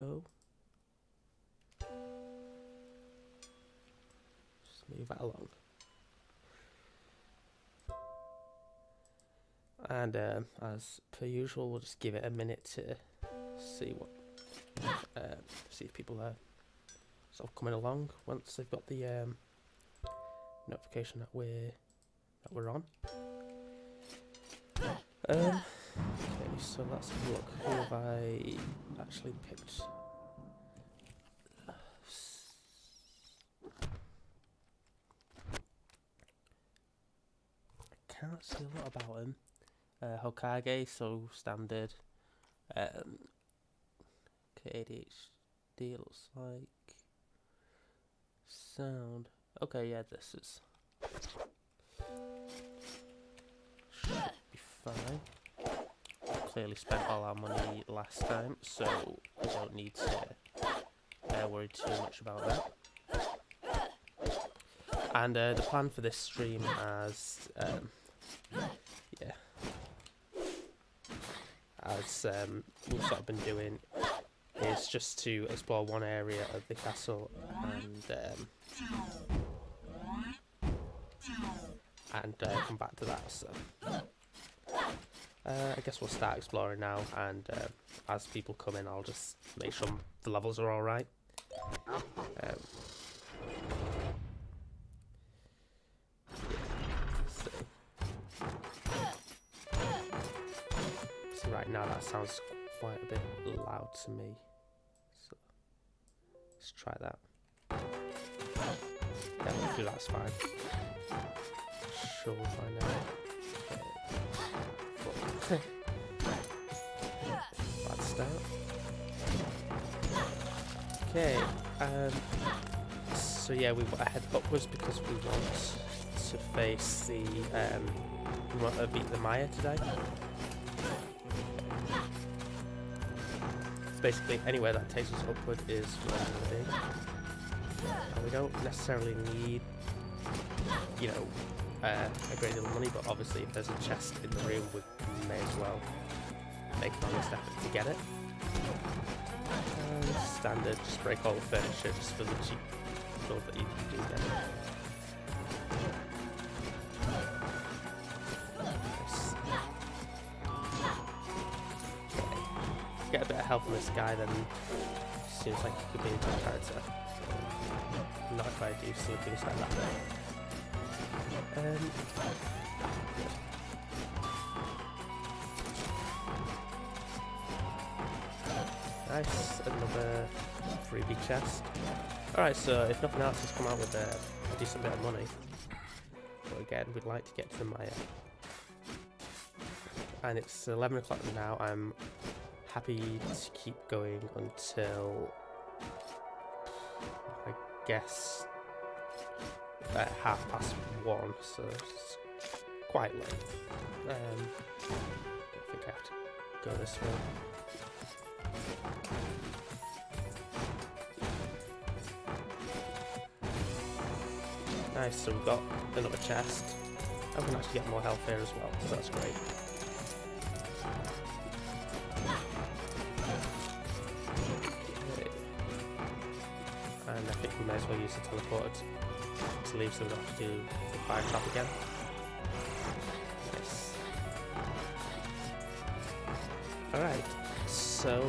go. Just move that along. And as per usual, we'll just give it a minute to see what, see if people are sort of coming along once they've got the notification that we're on. Okay, so let's have a look. Who have I actually picked? I can't see a lot about him. Hokage, so standard. KDHD looks like. Sound. Okay, yeah, this is. Should be fine. Clearly spent all our money last time, so we don't need to worry too much about that. And the plan for this stream, as we've sort of been doing, is just to explore one area of the castle and come back to that. So I guess we'll start exploring now, and as people come in, I'll just make sure the levels are all right. So right now that sounds quite a bit loud to me. So let's try that. Yeah, hopefully that's fine. Sure, we'll find out. Bad start. Okay, so yeah, we want to head upwards because we want to face the, we want to beat the Maya today. Basically, anywhere that takes us upward is where we're going to be. And we don't necessarily need, you know, a great deal of money, but obviously if there's a chest in the room, we may as well make an honest effort to get it. Standard, just break all the furniture just for the cheap build that you do get. Nice. Okay. Get a bit of help from this guy, then seems like he could be a good character. Not if I do silly things like that though. Nice, another freebie chest. Alright, so if nothing else has come out with a decent bit of money. But again, we'd like to get to the Maya. And it's 11 o'clock now. I'm happy to keep going until, I guess, 1:30, so it's quite late. I think I have to go this way. Nice, so we've got another chest. I can actually get more health here as well, so that's great. Okay. And I think we may as well use the teleporter to leave so we don't have to do the fire trap again. Nice. Alright, so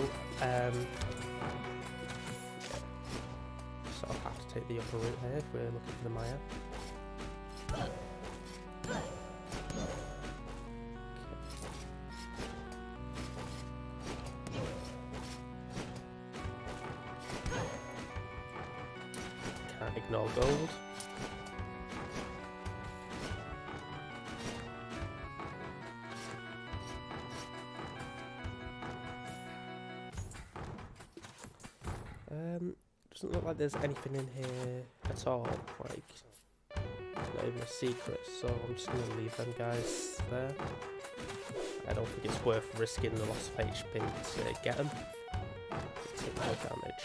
sort of have to take the upper route here if we're looking for the Maya. Can't ignore gold. Doesn't look like there's anything in here at all, like not even a secret, so I'm just going to leave them guys there. I don't think it's worth risking the loss of HP to get them. Take no damage.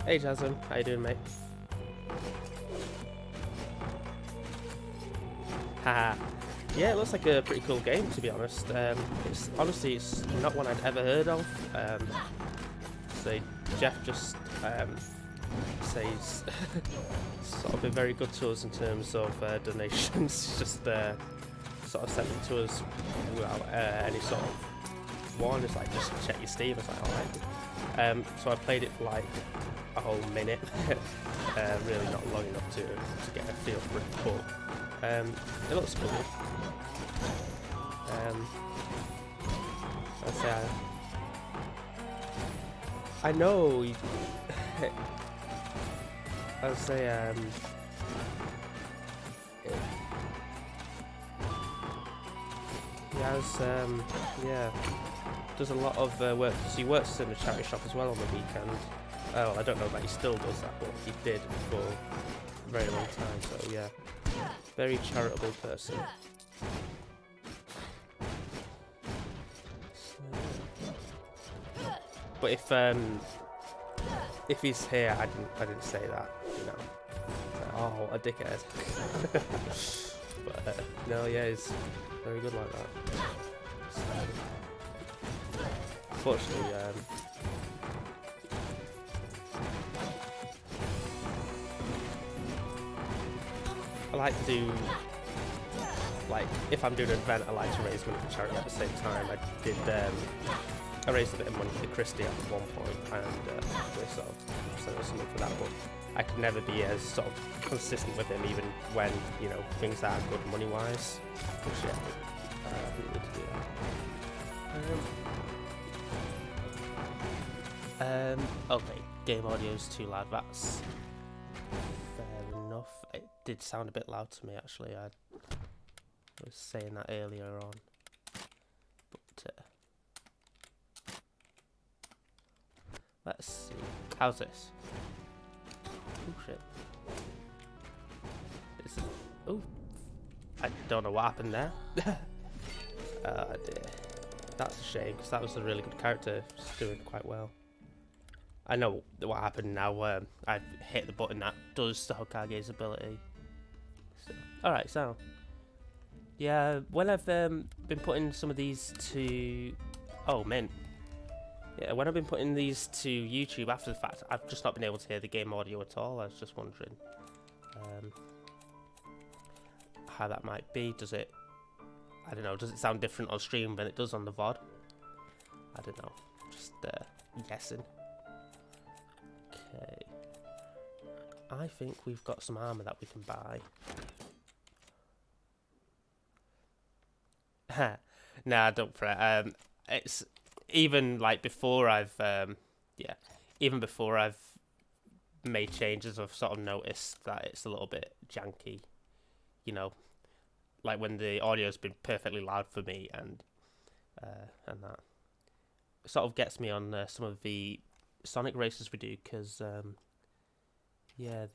Hey Jasmine, how you doing, mate? Yeah, it looks like a pretty cool game, to be honest. It's honestly, it's not one I'd ever heard of. So Jeff just says sort of been very good to us in terms of donations. Just sort of sent them to us without any sort of warning. It's like, just check your Steam. It's like, alright. So I played it for like a whole minute. Really not long enough to get a feel for it, but it looks cool. I'd say I know. I'd say he has yeah, does a lot of work. So he works in a charity shop as well on the weekend. Well, I don't know that he still does that, but he did for a very long time. So yeah, very charitable person. But if he's here, I didn't say that, you know. Oh, a dickhead. But no, yeah, he's very good like that. So, unfortunately, I like to do, like, if I'm doing an event, I like to raise money for charity at the same time. I did, I raised a bit of money for Christy at one point, and we sort of sent us something for that, but I could never be as sort of consistent with him, even when, you know, things are good money-wise. Which, yeah, I really need to do that. Okay, game audio's too loud, that's fair enough. It did sound a bit loud to me, actually. I was saying that earlier on. But, let's see. How's this? Oh shit. Oh, I don't know what happened there. Oh dear. That's a shame, because that was a really good character. Just doing quite well. I know what happened now. I've hit the button that does the Hokage's ability. So, alright, so. Yeah, when I've been putting some of these to... Oh, mint. Yeah, when I've been putting these to YouTube after the fact, I've just not been able to hear the game audio at all. I was just wondering how that might be. Does it, I don't know, does it sound different on stream than it does on the VOD? I don't know, just guessing. Okay. I think we've got some armour that we can buy. Nah, don't fret. It's... Even like before I've even before I've made changes, I've sort of noticed that it's a little bit janky, you know, like when the audio's been perfectly loud for me, and that sort of gets me on some of the Sonic races we do, because yeah,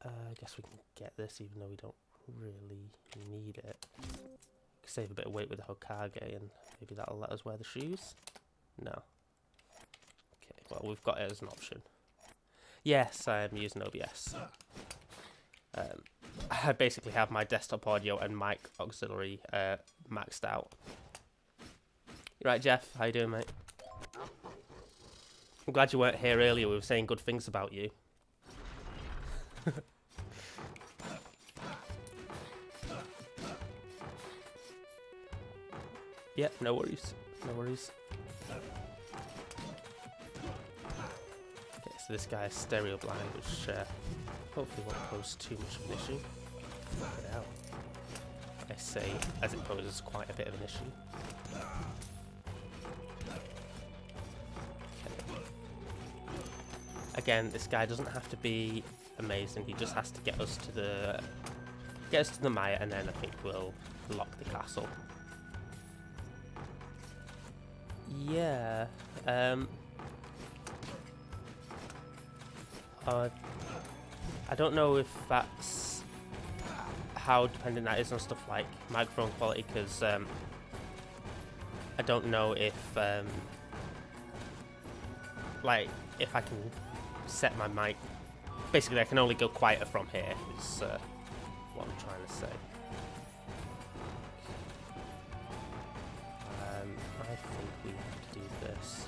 I guess we can get this even though we don't really need it. Save a bit of weight with the Hokage, and maybe that'll let us wear the shoes. No. Okay, well, we've got it as an option. Yes, I am using OBS. I basically have my desktop audio and mic auxiliary maxed out. You right, Jeff? How you doing, mate? I'm glad you weren't here earlier. We were saying good things about you. Yeah, no worries. No worries. Okay, so this guy is stereo blind, which hopefully won't pose too much of an issue. Get it out. I say, as it poses quite a bit of an issue. Okay. Again, this guy doesn't have to be amazing. He just has to get us to the Maya, and then I think we'll lock the castle. Yeah, I don't know if that's how dependent that is on stuff like microphone quality, because I don't know if like if I can set my mic. Basically, I can only go quieter from here. It's what I'm trying to say. I think we have to do this.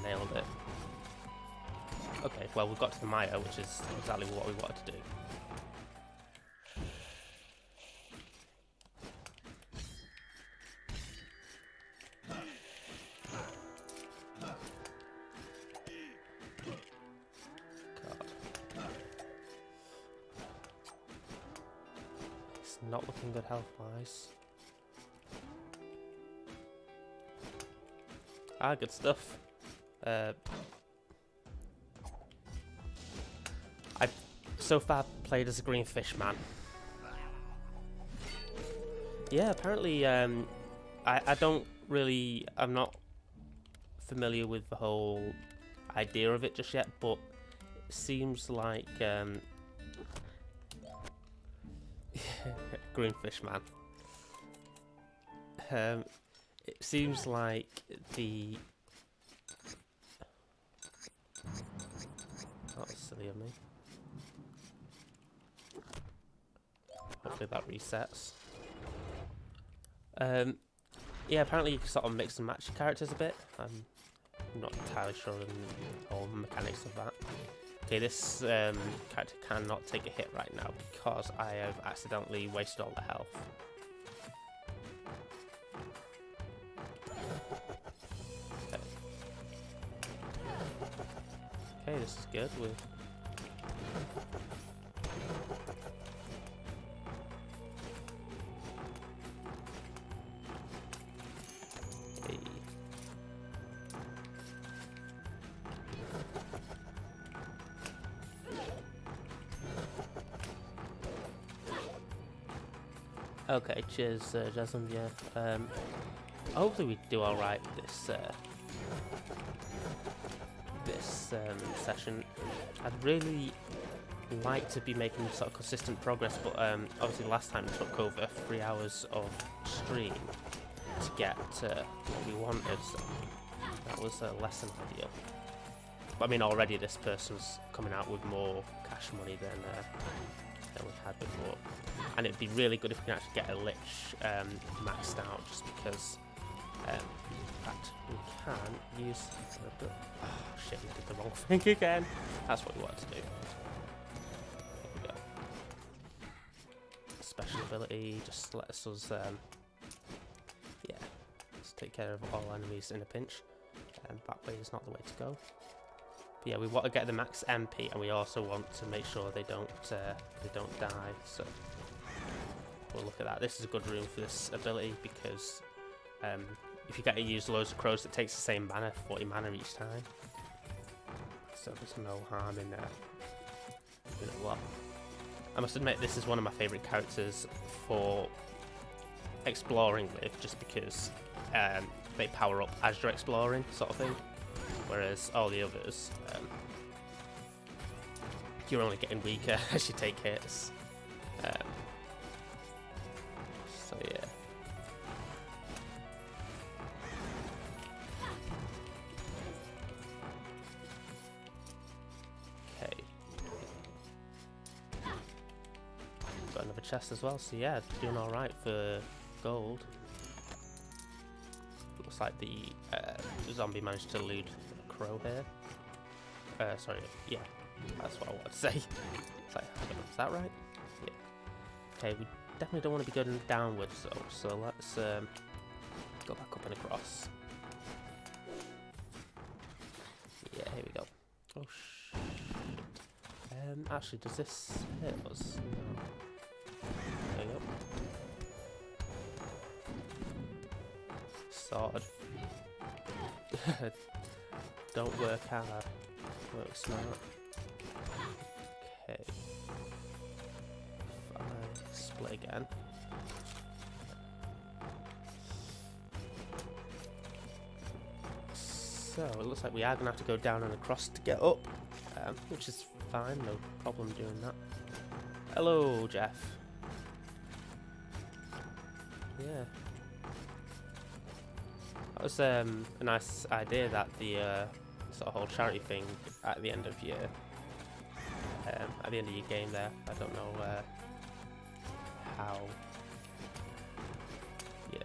Nailed it. Okay, well we've got to the Maya, which is exactly what we wanted to do. Not looking good health-wise. Good stuff. I've so far played as a green fish man. Yeah, apparently, I'm not familiar with the whole idea of it just yet, but it seems like, green fish man. It seems like the... That was silly of me. Hopefully that resets. Yeah, apparently you can sort of mix and match your characters a bit. I'm not entirely sure on all the mechanics of that. Okay, this character cannot take a hit right now because I have accidentally wasted all the health. Okay, this is good. Okay. Okay, cheers, Jasmine. Yeah. Hopefully we do all right this session. I'd really like to be making sort of consistent progress, but obviously last time it took over 3 hours of stream to get what we wanted, so that was less than ideal. But I mean, already this person's coming out with more cash money than we've had before, and it'd be really good if we can actually get a Lich maxed out, just because in fact we can use oh shit, we did the wrong thing again. That's what we wanted to do. There we go. Special ability just lets us yeah, let's take care of all enemies in a pinch, and that way is not the way to go. Yeah, we want to get the max MP, and we also want to make sure they don't die. So we'll look at that. This is a good room for this ability because if you get to use loads of crows, it takes the same mana, 40 mana each time. So there's no harm in doing a lot. I must admit, this is one of my favourite characters for exploring with, just because they power up as you're exploring, sort of thing. Whereas all the others, you're only getting weaker as you take hits. So yeah. Okay. Got another chest as well, so yeah, doing alright for gold. Looks like the zombie managed to elude a crow here. Sorry, yeah, that's what I wanted to say. It's like, is that right? Yeah. Okay, we definitely don't want to be going downwards though, so let's go back up and across. Yeah, here we go. Oh shit. Actually, does this hit us? No. There we go. Sorted. Don't work hard, work smart. Okay. Fine. Split again. So it looks like we are gonna have to go down and across to get up, which is fine, no problem doing that. Hello, Jeff. Yeah. That was a nice idea, that the sort of whole charity thing at the end of your at the end of your game there. I don't know how. Yeah.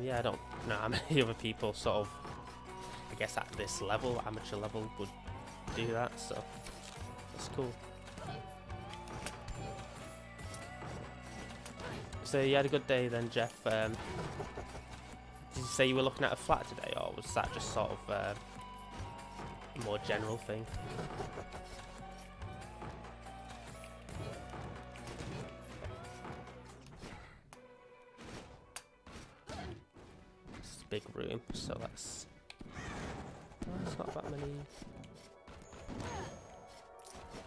Yeah, I don't know how many other people sort of, I guess at this level, amateur level, would do that, so that's cool. So you had a good day then, Jeff. Did you say you were looking at a flat today, or was that just sort of a more general thing? It's a big room, so that's... it's not that many...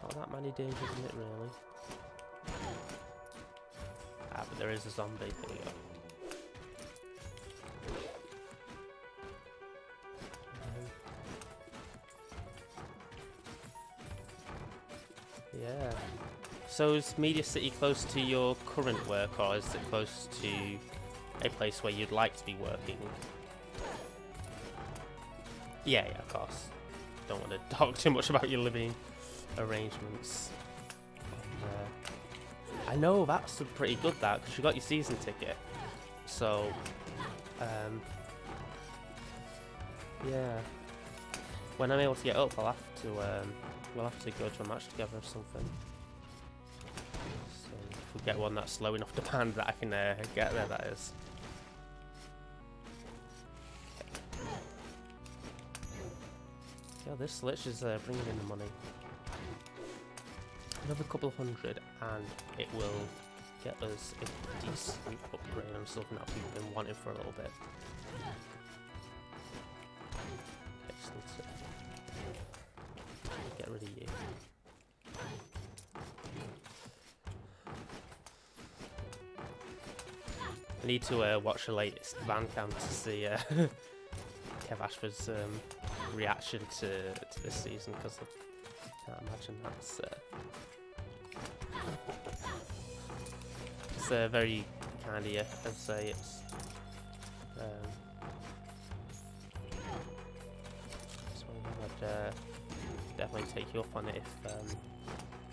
not that many dangers in it, really. Ah, but there is a zombie. Here we go. Yeah. So is Media City close to your current work, or is it close to a place where you'd like to be working? Yeah, of course. Don't want to talk too much about your living arrangements. I know that's pretty good, that, because you got your season ticket. So, yeah. When I'm able to get up, I'll have to, we'll have to go to a match together or something. So, if we get one that's low enough demand that I can get there, that is. Yeah, this Lich is bringing in the money. Another couple of hundred, and it will get us a decent upgrade on something that we've been wanting for a little bit. Excellent. Get rid of you. I need to watch the latest Bandcamp to see Kev Ashford's reaction to this season, because I can't imagine that's it's very kind of, yeah, I'd say it's so I'd definitely take you up on it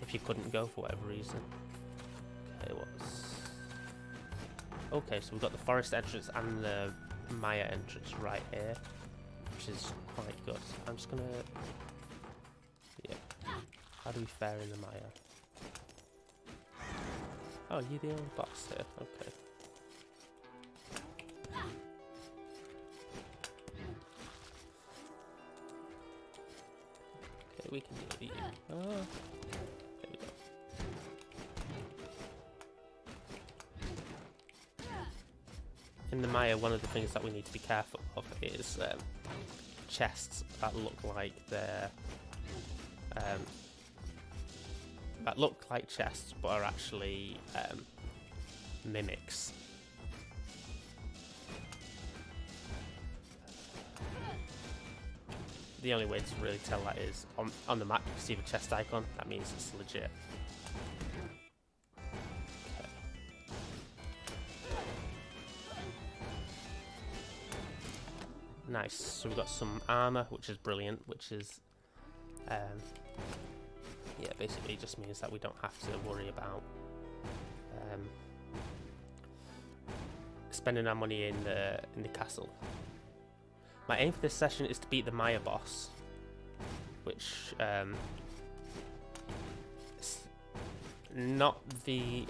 if you couldn't go for whatever reason. Okay, so we've got the forest entrance and the Maya entrance right here, which is quite good. I'm just gonna, yeah. How do we fare in the Maya? Oh, you're the only boss here. Okay. Okay, we can do you. Oh, there we go. In the Maya, one of the things that we need to be careful of is chests that look like they're that look like chests but are actually mimics. The only way to really tell that is on the map you see the chest icon, that means it's legit. Nice, so we've got some armor, which is brilliant, which is yeah, basically it just means that we don't have to worry about spending our money in the castle. My aim for this session is to beat the Maya boss, which is not the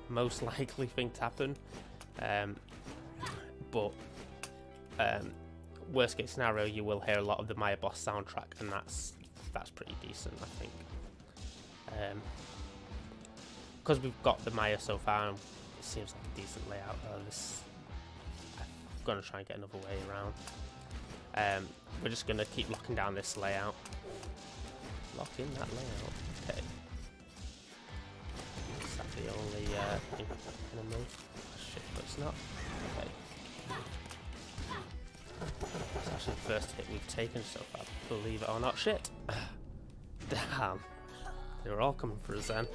most likely thing to happen, but worst case scenario, you will hear a lot of the Maya boss soundtrack, and that's pretty decent, I think. Because we've got the Maya so far, it seems like a decent layout. I'm gonna try and get another way around. We're just gonna keep locking down this layout. Lock in that layout. Okay. Is that the only thing I'm gonna move? Shit, but it's not. Okay. It's actually the first hit we've taken so far, believe it or not. Shit! Damn. They were all coming for us then.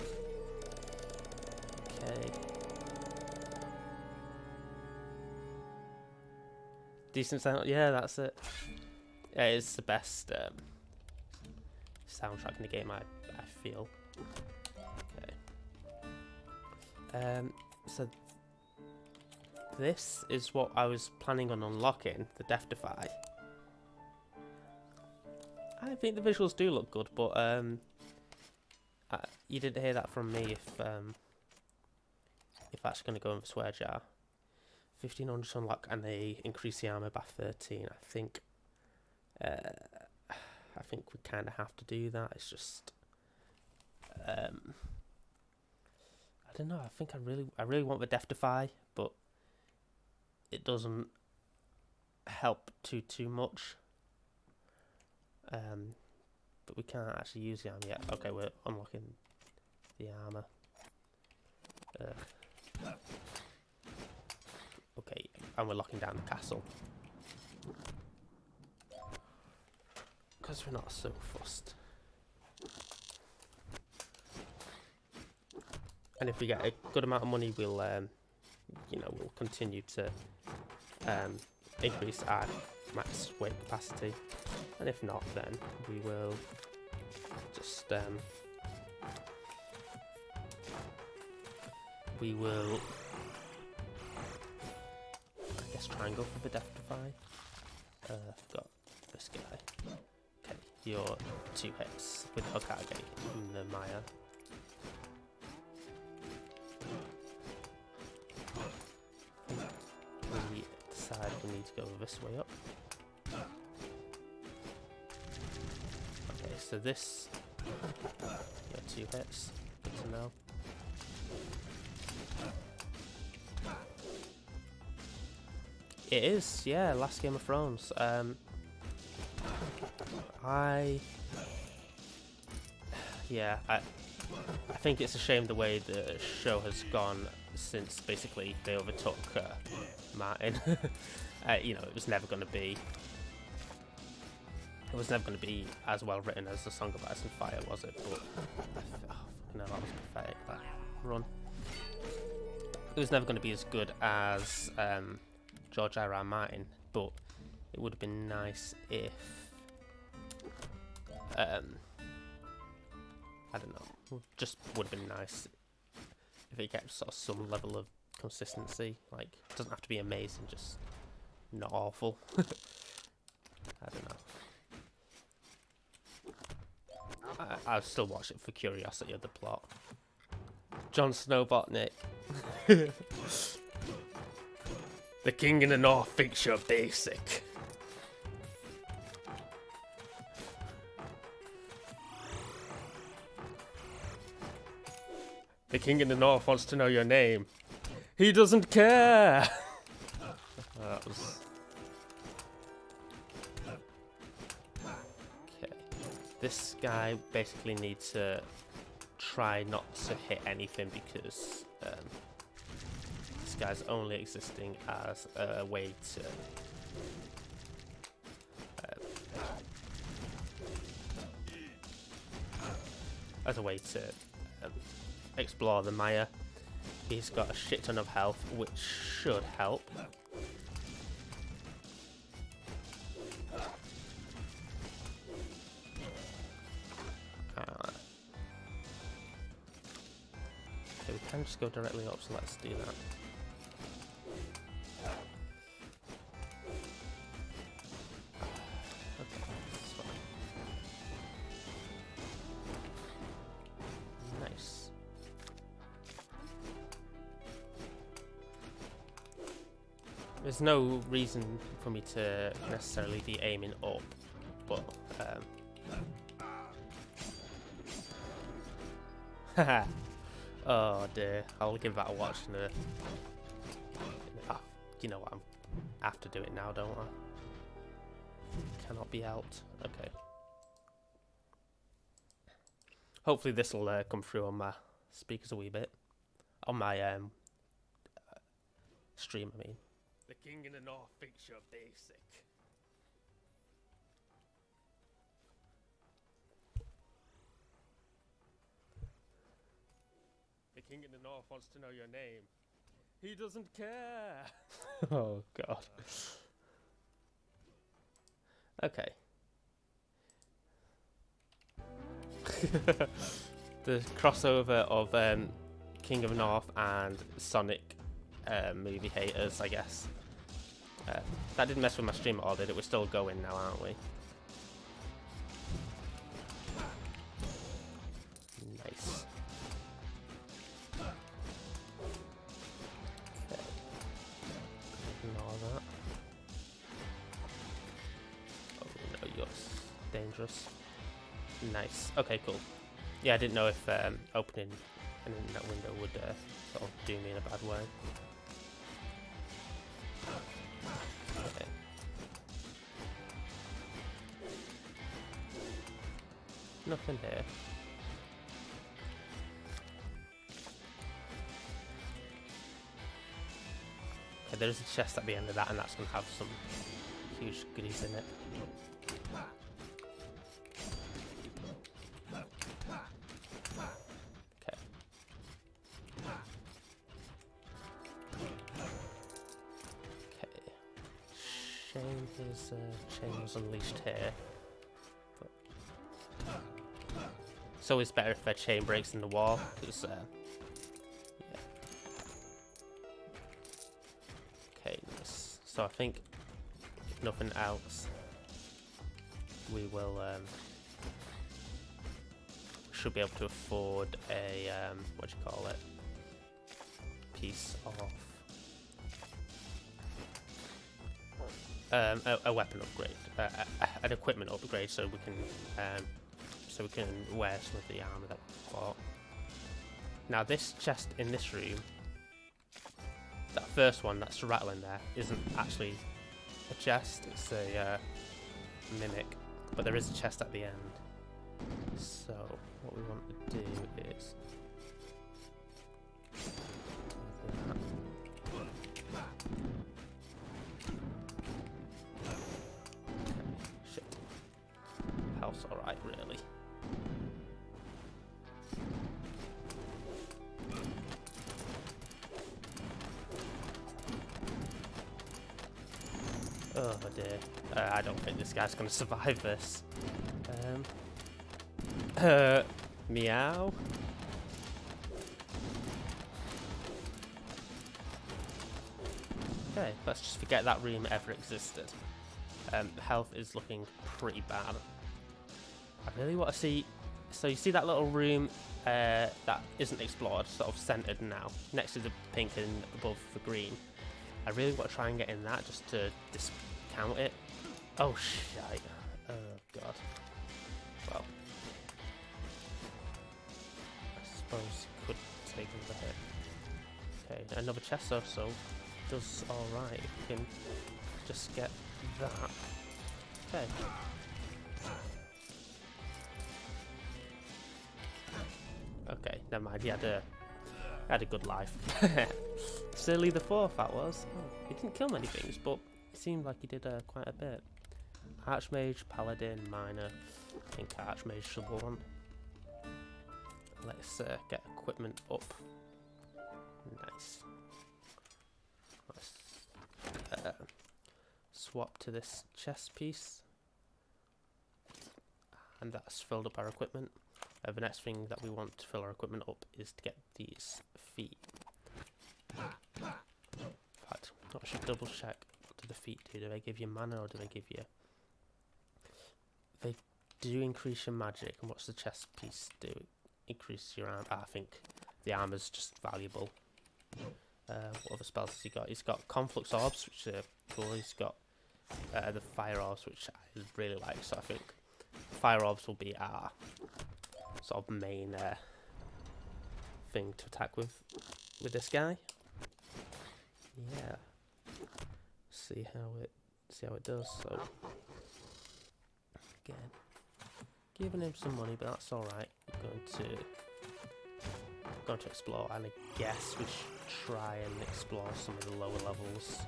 Okay. Decent sound. Yeah, that's it. It's the best soundtrack in the game, I feel. Okay. So this is what I was planning on unlocking, the Death Defy. I think the visuals do look good, but you didn't hear that from me if that's going to go in the swear jar. 1500 to unlock, and they increase the armor by 13. I think we kind of have to do that. It's just I don't know. I think I really want the Death Defy, but it doesn't help too much. But we can't actually use the armor yet. Okay, we're unlocking the armor. Okay, and we're locking down the castle. Because we're not so fussed. And if we get a good amount of money, we'll, we'll continue to increase our max weight capacity. And if not, then we will just I guess try and go for the Death Defy. Got this guy. Okay, you're 2 hits with Hokage and the Maya. We decide we need to go this way up. Okay, so this, got 2 hits, good to know. It is, yeah, last Game of Thrones. I think it's a shame the way the show has gone since basically they overtook Martin. It was never going to be. It was never going to be as well written as the Song of Ice and Fire, was it? But no, that was pathetic. That run. It was never going to be as good as George R.R. Martin, but it would have been nice if I don't know. Just would have been nice if it kept sort of some level of consistency. Like, it doesn't have to be amazing, just not awful. I don't know. I'll still watch it for curiosity of the plot. Jon Snow Botnik. The King in the North thinks you're basic. The King in the North wants to know your name. He doesn't care. That was... Okay. This guy basically needs to try not to hit anything because this guy's only existing as a way to explore the Maya. He's got a shit ton of health, which should help. Okay, we can just go directly up, so let's do that. There's no reason for me to necessarily be aiming up, but oh dear, I'll give that a watch in a... you know what, I have to do it now, don't I? Cannot be helped. Okay. Hopefully this will come through on my speakers a wee bit. On my stream, I mean. The King in the North thinks you're basic. The King in the North wants to know your name. He doesn't care. Oh God. Okay. The crossover of King of North and Sonic movie haters, I guess. That didn't mess with my stream at all, did it? We're still going now, aren't we? Nice. Okay. Ignore that. Oh no, you're dangerous. Nice. Okay, cool. Yeah, I didn't know if opening an internet window would sort of do me in a bad way. Okay. Nothing here. Okay, there is a chest at the end of that, and that's going to have some huge goodies in it. Okay. Okay. Shame his chain was unleashed here. But it's always better if their chain breaks in the wall, because yeah. Okay, nice. So I think if nothing else, we will should be able to afford a what do you call it? Piece of a weapon upgrade, an equipment upgrade, so we can wear some of the armor that we bought. Now this chest in this room, that first one that's rattling there, isn't actually a chest, it's a mimic, but there is a chest at the end. So what we want to do is shit. Health's alright, really. Oh dear. I don't think this guy's going to survive this. Meow. Okay, let's just forget that room ever existed. Health is looking pretty bad. I really want to see... So you see that little room that isn't explored, sort of centered now, next to the pink and above the green. I really want to try and get in that just to discount it. Oh shite. Oh god. Well, I suppose could take another hit. Okay, another chest though, so does alright if we can just get that. Okay. Okay, never mind, he had a good life. Silly the fourth, that was. Oh, he didn't kill many things, but it seemed like he did quite a bit. Archmage, Paladin, Miner, I think Archmage should one. Let's get equipment up. Nice. Let's swap to this chest piece. And that's filled up our equipment. The next thing that we want to fill our equipment up is to get these feet. In fact, I should double check. What do the feet do? Do they give you mana or do they give you... They do increase your magic. And what's the chest piece do? Increase your arm. I think the armor's just valuable. What other spells has he got? He's got Conflux Orbs, which are cool. He's got the Fire Orbs, which I really like. So I think Fire Orbs will be our sort of main thing to attack with this guy. Yeah. See how it does. So again, giving him some money, but that's all right. We're going to explore, and I guess we should try and explore some of the lower levels.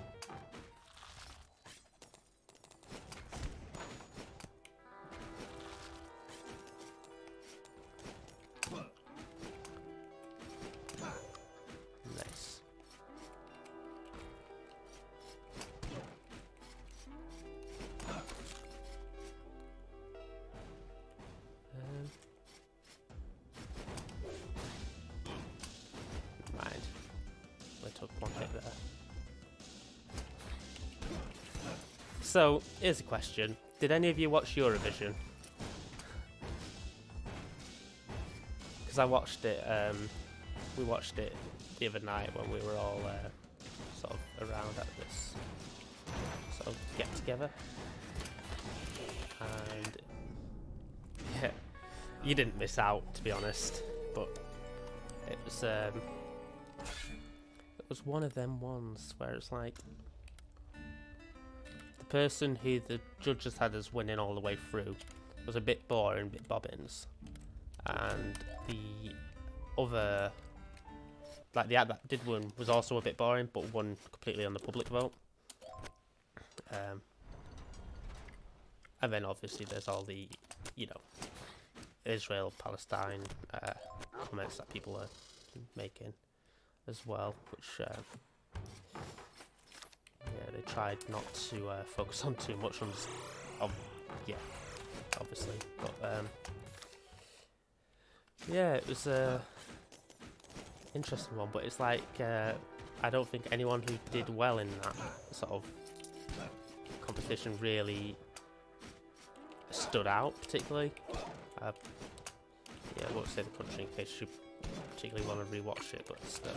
Nice. So, here's a question. Did any of you watch Eurovision? Because I watched it, we watched it the other night when we were all sort of around at this sort of get together. And yeah, you didn't miss out, to be honest, but it was one of them ones where it's like the person who the judges had as winning all the way through was a bit boring, a bit bobbins, and the other, like the act that did win, was also a bit boring, but won completely on the public vote. And then obviously there's all the, you know, Israel, Palestine comments that people are making as well, which yeah, they tried not to focus on too much on, yeah, obviously, but yeah, it was a interesting one, but it's like I don't think anyone who did well in that sort of competition really stood out particularly. Yeah, I won't say the country in case you particularly want to rewatch it, but still.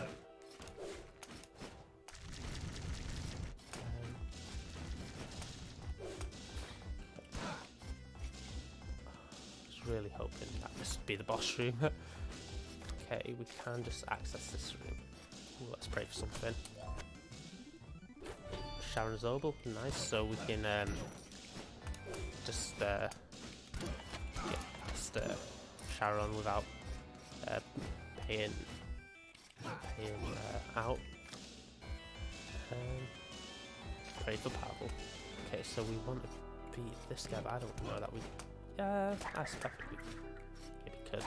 Just really hoping that this would be the boss room. Okay, we can just access this room. Ooh, let's pray for something. Sharon Zobel, nice. So we can just get past Sharon without paying out. Pray for Pavel. Okay, so we want to beat this guy, but I don't know that we. Yeah, I suspect we maybe could.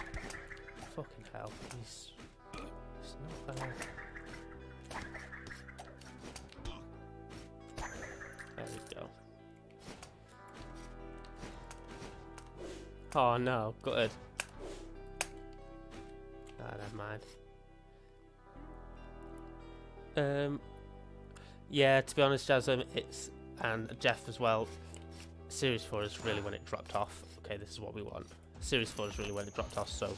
Fucking hell, he's not bad. There we go. Oh no, good. Ah, never mind. Yeah, to be honest, Jasmine, it's, and Jeff as well, Series 4 is really when it dropped off. Okay, this is what we want. Series 4 is really when it dropped off, so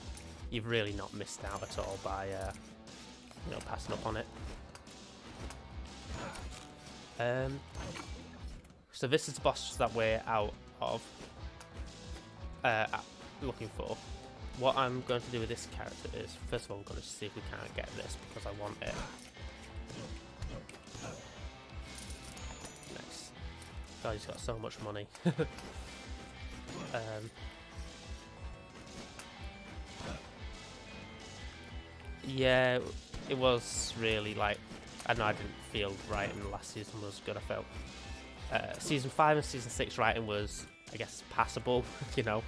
you've really not missed out at all by, you know, passing up on it. So this is the boss that we're out of, looking for. What I'm going to do with this character is, first of all, we're going to see if we can get this because I want it. Nice. God, he's got so much money. Yeah, it was really like, I know I didn't feel writing last season was good. I felt season 5 and season 6 writing was, I guess, passable, you know.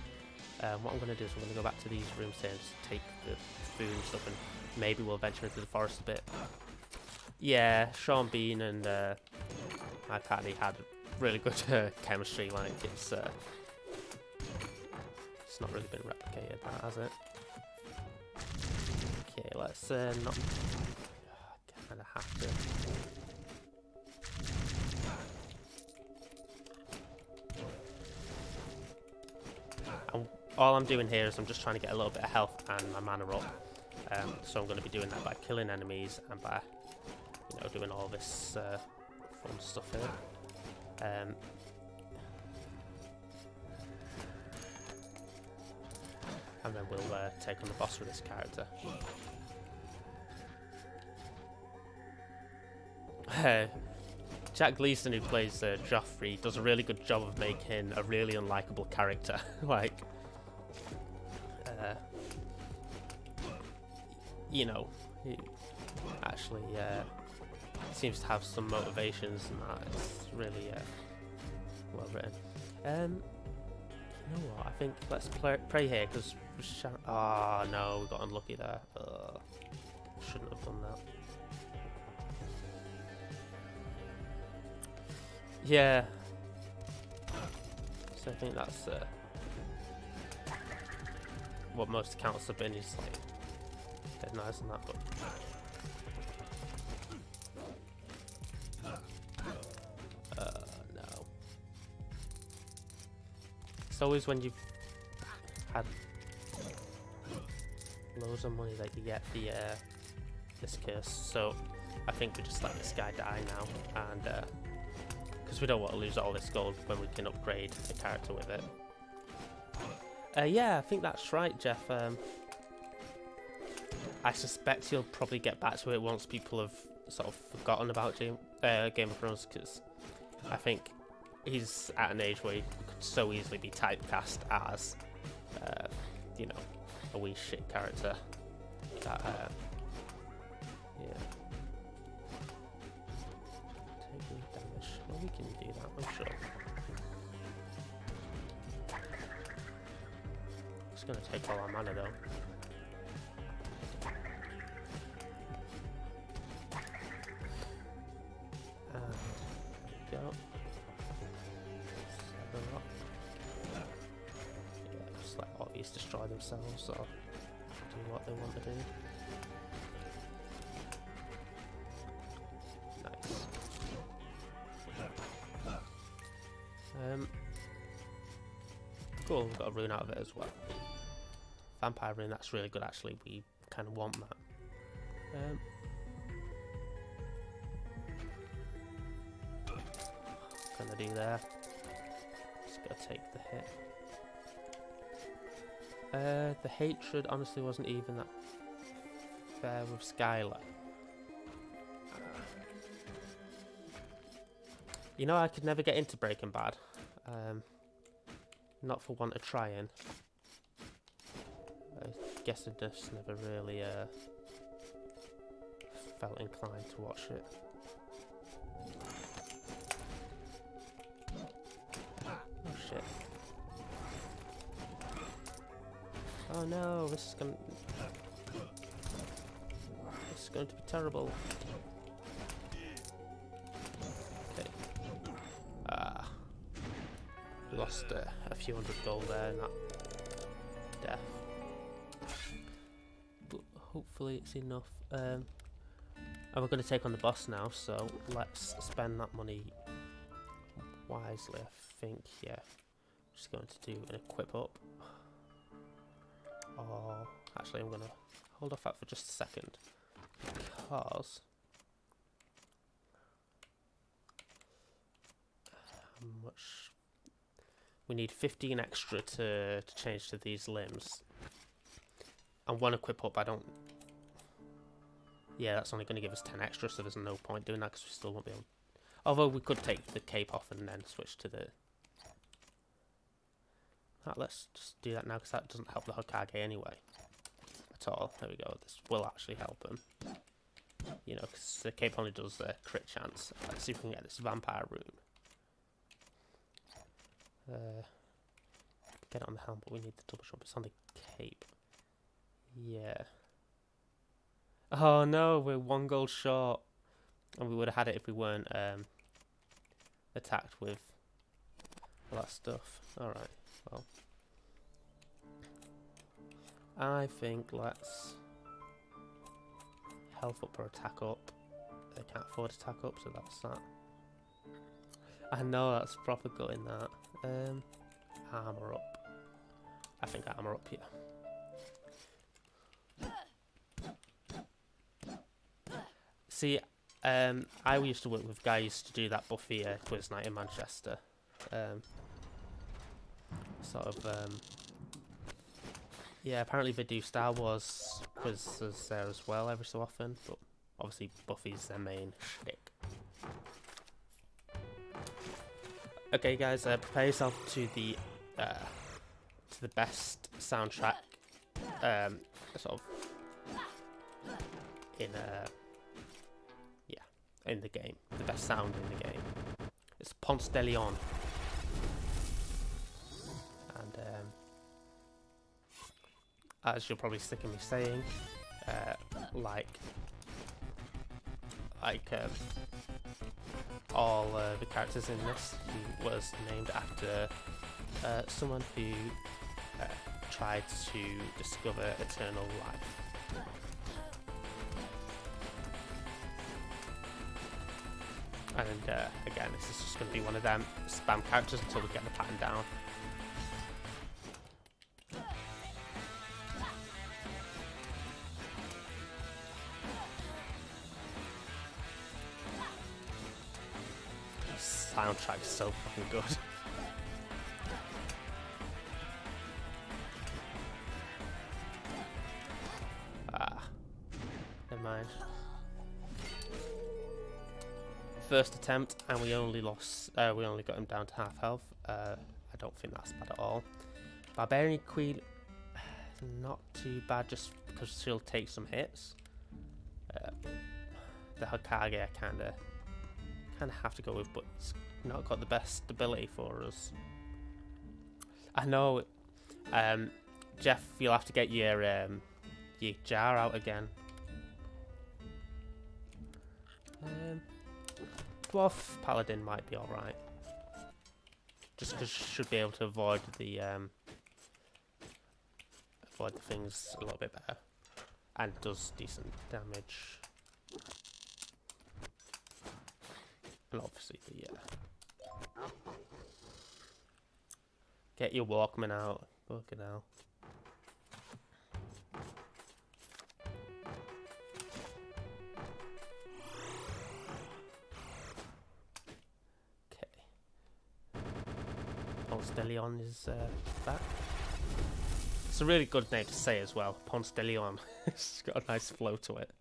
What I'm going to do is I'm going to go back to these rooms here and just take the food and stuff, and maybe we'll venture into the forest a bit. Yeah, Sean Bean and my party had really good chemistry. Like it's not really been replicated, that, has it? Okay, let's not. Kind of have to. All I'm doing here is I'm just trying to get a little bit of health and my mana up. So I'm going to be doing that by killing enemies and by, you know, doing all this fun stuff here. And then we'll take on the boss with this character. Jack Gleason, who plays Joffrey, does a really good job of making a really unlikable character. Like, you know, he actually seems to have some motivations, and that it's really well written. You know what? I think let's pray here because. Oh no, we got unlucky there. Shouldn't have done that. Yeah. So I think that's what most accounts have been. Is like dead nice and that, but no. always when you've had loads of money that you get the this curse. So I think we just let this guy die now, and because we don't want to lose all this gold when we can upgrade the character with it. Yeah, I think that's right, Jeff. I suspect he'll probably get back to it once people have sort of forgotten about Game of Thrones, because I think he's at an age where he could so easily be typecast as, you know, a wee shit character. That, yeah. Taking damage. Well, we can do that, I'm sure. It's gonna take all our mana though. Go. 7 up. Yeah, just let obvious destroy themselves or do what they want to do. Nice. Cool, we've got a rune out of it as well. Vampire rune, that's really good actually, we kind of want that. Gonna do there. Just gotta take the hit. The hatred honestly wasn't even that fair with Skylar. You know, I could never get into Breaking Bad. Not for want of trying. I guess I just never really felt inclined to watch it. Oh shit. Oh no, this is going to be terrible. Okay. We lost a few hundred gold there in that death. But hopefully it's enough. And we're going to take on the boss now, so let's spend that money wisely, I think. Yeah, just going to do an equip up. Or actually, I'm going to hold off that for just a second, because how much we need 15 extra to change to these limbs, and one equip up. I don't. Yeah, that's only going to give us 10 extra, so there's no point doing that because we still won't be able. Although we could take the cape off and then switch to the. Let's just do that now because that doesn't help the Hokage anyway at all. There we go. This will actually help him. You know, because the cape only does the crit chance. Let's see if we can get this vampire rune. Get it on the helm, but we need the double jump. It's on the cape. Yeah. Oh no, we're 1 gold short. And we would have had it if we weren't attacked with all that stuff. Alright, well. I think let's health up or attack up. They can't afford attack up, so that's that. I know that's proper gutting that. Armor up. I think armor up here. See, I used to work with guys to do that Buffy quiz night in Manchester. Yeah, apparently they do Star Wars quizzes there as well every so often, but obviously Buffy's their main shtick. Okay, guys, prepare yourself to the best soundtrack, sort of in the game. The best sound in the game. It's Ponce de Leon. And as you're probably sick of me saying, all the characters in this, he was named after someone who tried to discover eternal life. And again, this is just going to be one of them spam characters until we get the pattern down. soundtrack is so fucking good. Never mind. First attempt, and we only lost. We only got him down to half health. I don't think that's bad at all. Barbarian Queen, not too bad, just because she'll take some hits. The Hokage, I kind of have to go with, but it's not got the best ability for us. I know, Jeff, you'll have to get your jar out again. Dwarf Paladin might be alright. Just because you should be able to avoid the things a little bit better. And does decent damage. And obviously the get your Walkman out. Fucking hell. Ponce de Leon is back. It's a really good name to say as well, Ponce de Leon. It's got a nice flow to it.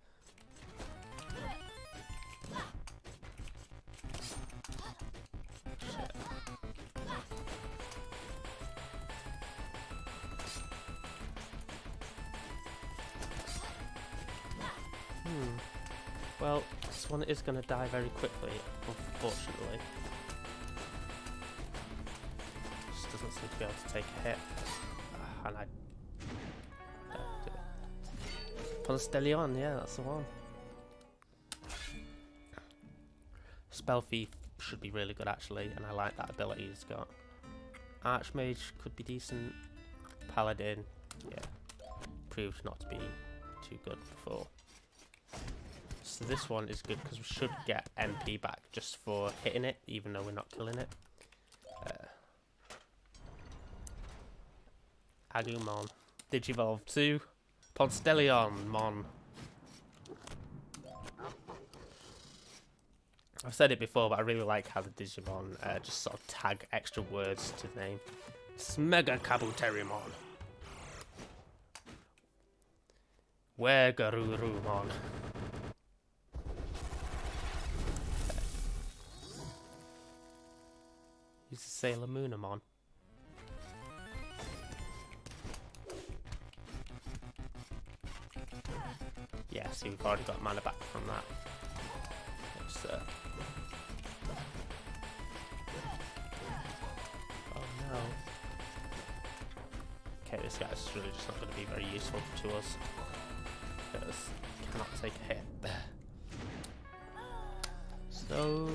Well, this one is going to die very quickly, unfortunately. Just doesn't seem to be able to take a hit. And I... Ponce de Leon, yeah, that's the one. Spell Thief should be really good actually, and I like that ability he's got. Archmage could be decent. Paladin, yeah, proved not to be too good before. So this one is good because we should get MP back just for hitting it, even though we're not killing it. Agumon. Digivolve 2. Ponce de Leon, Mon. I've said it before, but I really like how the Digimon just sort of tag extra words to the name. Smega Kabuterimon. Wegarurumon. He's a Sailor Moonamon. Yeah, see, we've already got mana back from that. Let's, oh no. Okay, this guy's really just not going to be very useful to us. Because he cannot take a hit. So...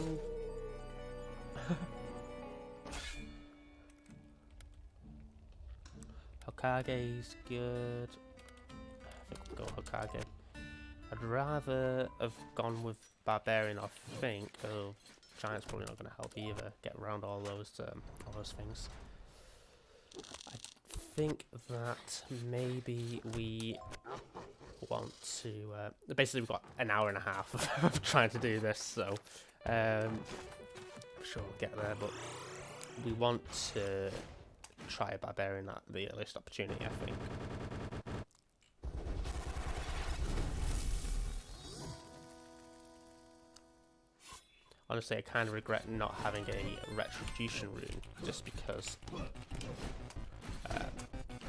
Hokage's good. I think we'll go Hokage. I'd rather have gone with Barbarian, I think. Oh, Giant's probably not going to help either. Get around all those things. I think that maybe we want to... basically, we've got an hour and a half of trying to do this, so... I'm sure we'll get there, but we want to try a Barbarian at the earliest opportunity, I think. Honestly, I kind of regret not having a Retribution rune, just because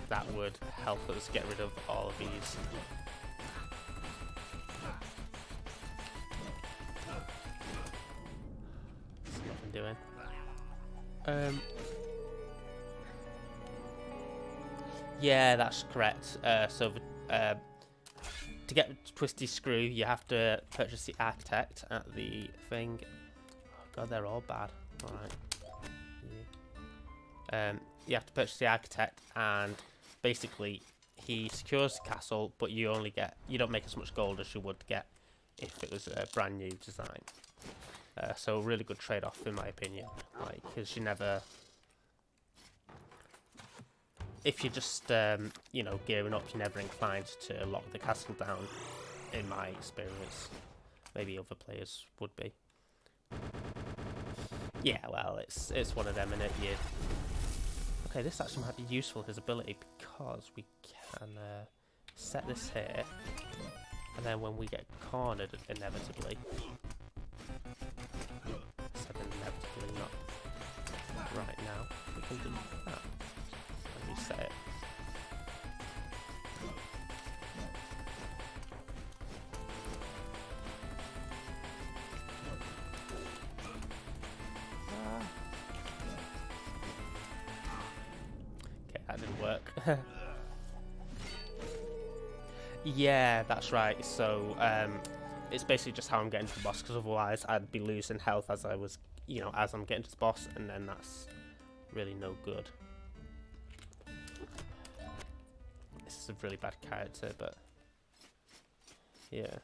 that would help us get rid of all of these. There's nothing doing. Yeah, that's correct. So to get Twisty Screw, you have to purchase the Architect at the thing. Oh god, they're all bad. Alright. Yeah. You have to purchase the Architect, and basically he secures the castle, but you don't make as much gold as you would get if it was a brand new design. So really good trade-off in my opinion. Like, because you never... If you're just, you know, gearing up, you're never inclined to lock the castle down, in my experience. Maybe other players would be. Yeah, well, it's one of them, innit? You. Okay, this actually might be useful, his ability, because we can set this here, and then when we get cornered, inevitably, said inevitably, not right now, we can do that. And reset it. Okay, that didn't work. Yeah, that's right. So it's basically just how I'm getting to the boss, because otherwise I'd be losing health as I was, you know, as I'm getting to the boss, and then that's really no good. This is a really bad character, but yeah,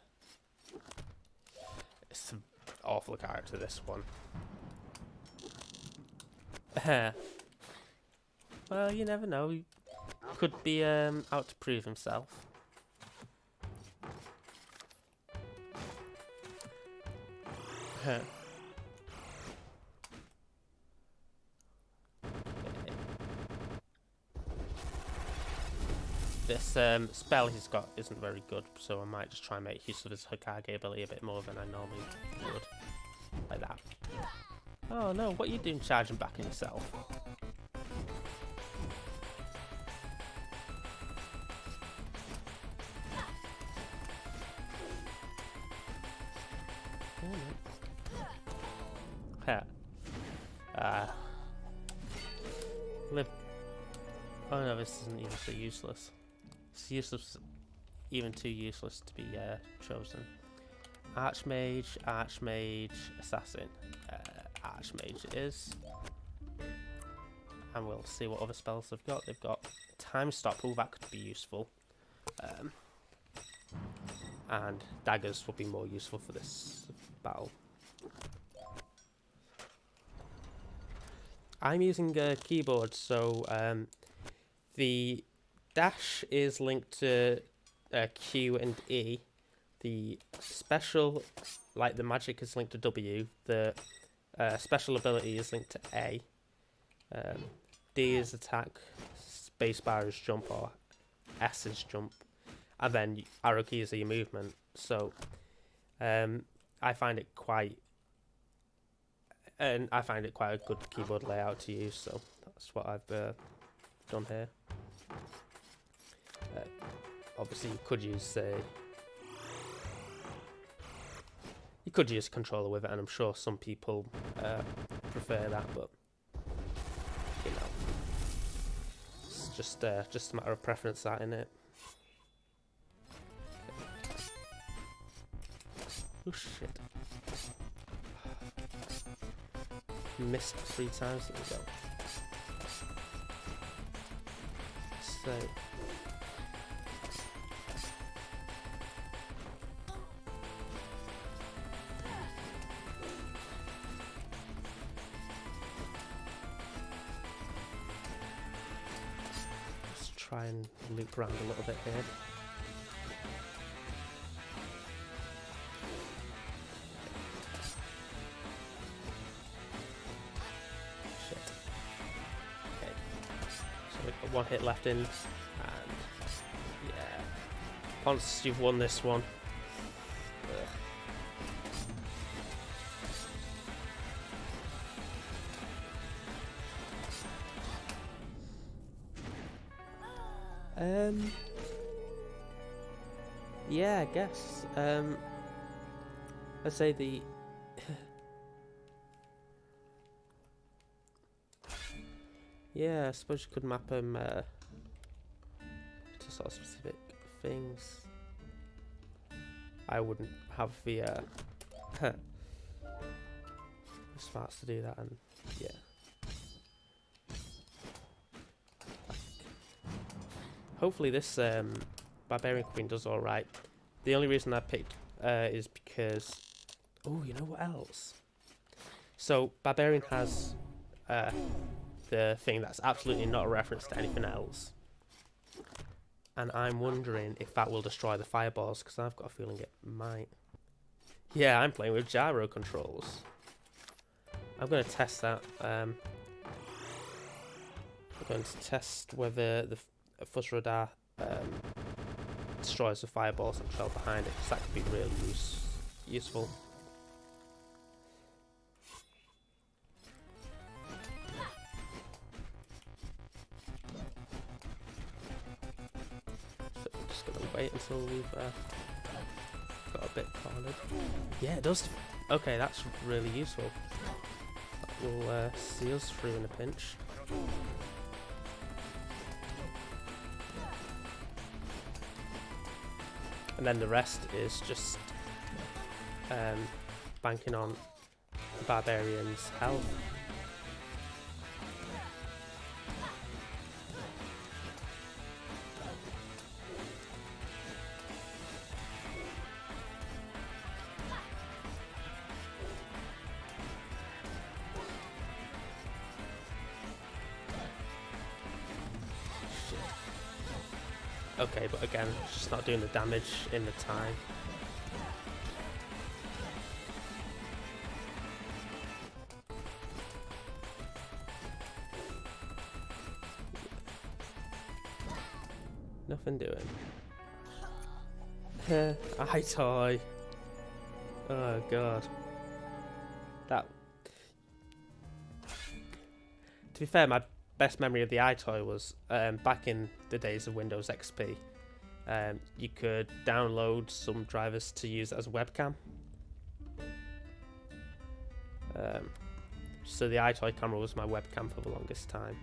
it's an awful character, this one. Well, you never know. He could be out to prove himself. Okay. This spell he's got isn't very good, so I might just try and make use of his Hokage ability a bit more than I normally would. Like that. Oh no, what are you doing charging back on yourself? Live. Oh no, this isn't even so useless. It's useless, even too useless to be chosen. Archmage, Archmage, Assassin. Archmage it is. And we'll see what other spells they've got. They've got Time Stop. Oh, that could be useful. And daggers will be more useful for this battle. I'm using a keyboard, so the dash is linked to Q and E. The special, like the magic, is linked to W. The special ability is linked to A. D is attack, spacebar is jump, or S is jump. And then arrow keys are your movement. So I find it quite a good keyboard layout to use, so that's what I've done here. Obviously you could use a controller with it, and I'm sure some people prefer that, but you know, it's just a matter of preference, that, innit? Oh shit. Missed 3 times. There we go. So let's try and loop around a little bit here. One hit left in, and yeah, Ponce, you've won this one. Yeah, I guess. I'd say the yeah, I suppose you could map them to sort of specific things. I wouldn't have the smarts to do that, and yeah. Hopefully this Barbarian Queen does alright. The only reason I picked is because... Oh, you know what else? So, Barbarian has the thing that's absolutely not a reference to anything else. And I'm wondering if that will destroy the fireballs, because I've got a feeling it might. Yeah, I'm playing with gyro controls. I'm going to test that. I'm going to test whether the Fusrodar destroys the fireballs that trail behind it, because that could be really useful. So we're just going to wait until we've got a bit cornered. Yeah, it does. Okay, that's really useful. That will see us through in a pinch. And then the rest is just banking on the barbarian's health. Okay, but again, it's just not doing the damage in the time. Nothing doing. EyeToy. Oh god. That. To be fair, my best memory of the EyeToy was back in the days of Windows XP. You could download some drivers to use as a webcam. So the EyeToy camera was my webcam for the longest time.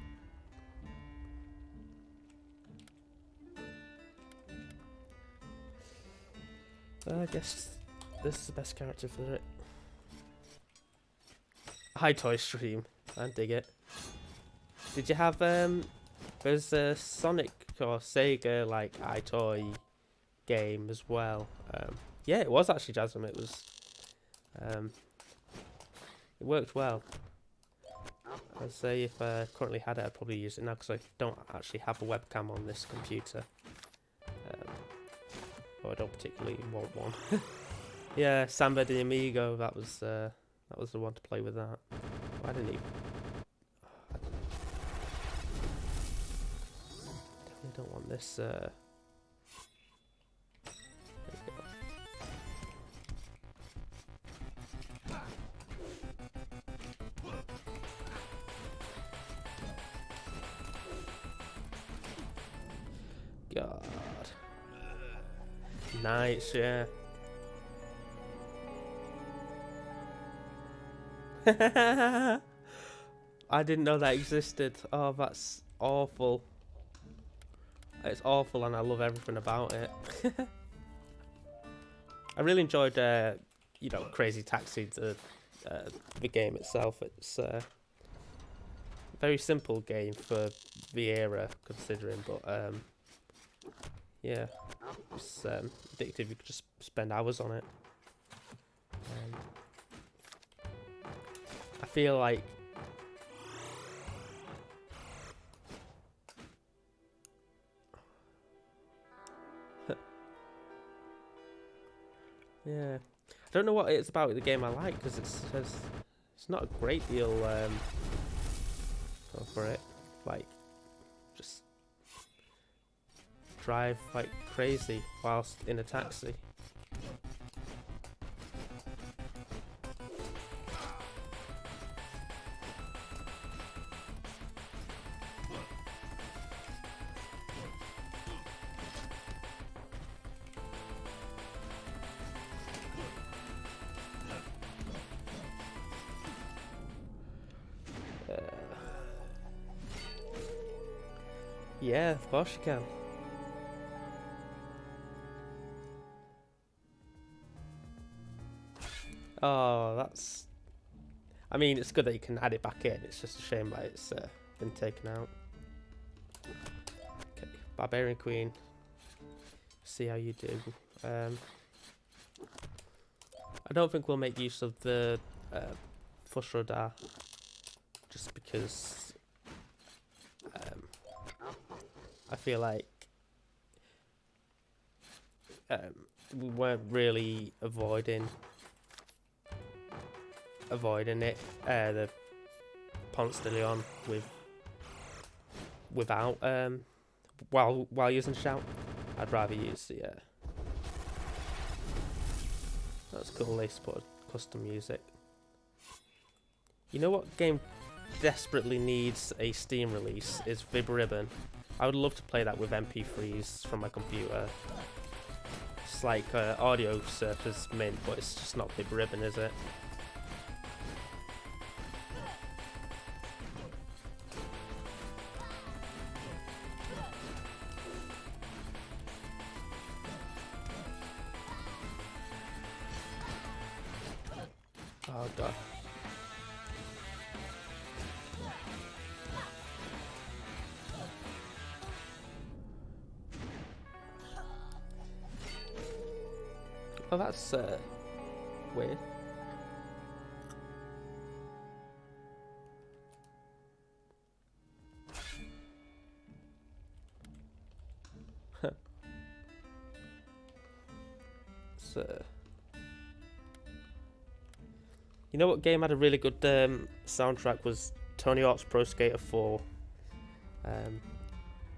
I guess this is the best character for it. EyeToy stream. I dig it. Did you have there's a Sonic or Sega like EyeToy game as well? Yeah, it was actually Jasmine. It was it worked well. I'd say if I currently had it, I'd probably use it now because I don't actually have a webcam on this computer. Or I don't particularly want one. Yeah, Samba de Amigo. That was the one to play with that. Why didn't he? Definitely don't want this. There we go. God. Nice, yeah. I didn't know that existed. Oh, that's awful. It's awful, and I love everything about it. I really enjoyed, you know, Crazy Taxi, the game itself. It's a very simple game for the era, considering, but yeah, it's addictive. You could just spend hours on it. I feel like yeah, I don't know what it's about the game I like because it's not a great deal for it. Like, just drive like crazy whilst in a taxi. Yeah, of course you can. Oh, that's... I mean, it's good that you can add it back in. It's just a shame that it's been taken out. Okay, Barbarian Queen. See how you do. I don't think we'll make use of the Fusrodar, just because I feel like we weren't really avoiding avoiding it, the Ponce de Leon without while using shout. I'd rather use the that's cool, they supported custom music. You know what game desperately needs a Steam release is Vib Ribbon. I would love to play that with MP3s from my computer. It's like Audio Surface Mint, but it's just not Vib Ribbon, is it? Oh god. Oh, that's weird. So, you know what game had a really good soundtrack was Tony Hawk's Pro Skater 4.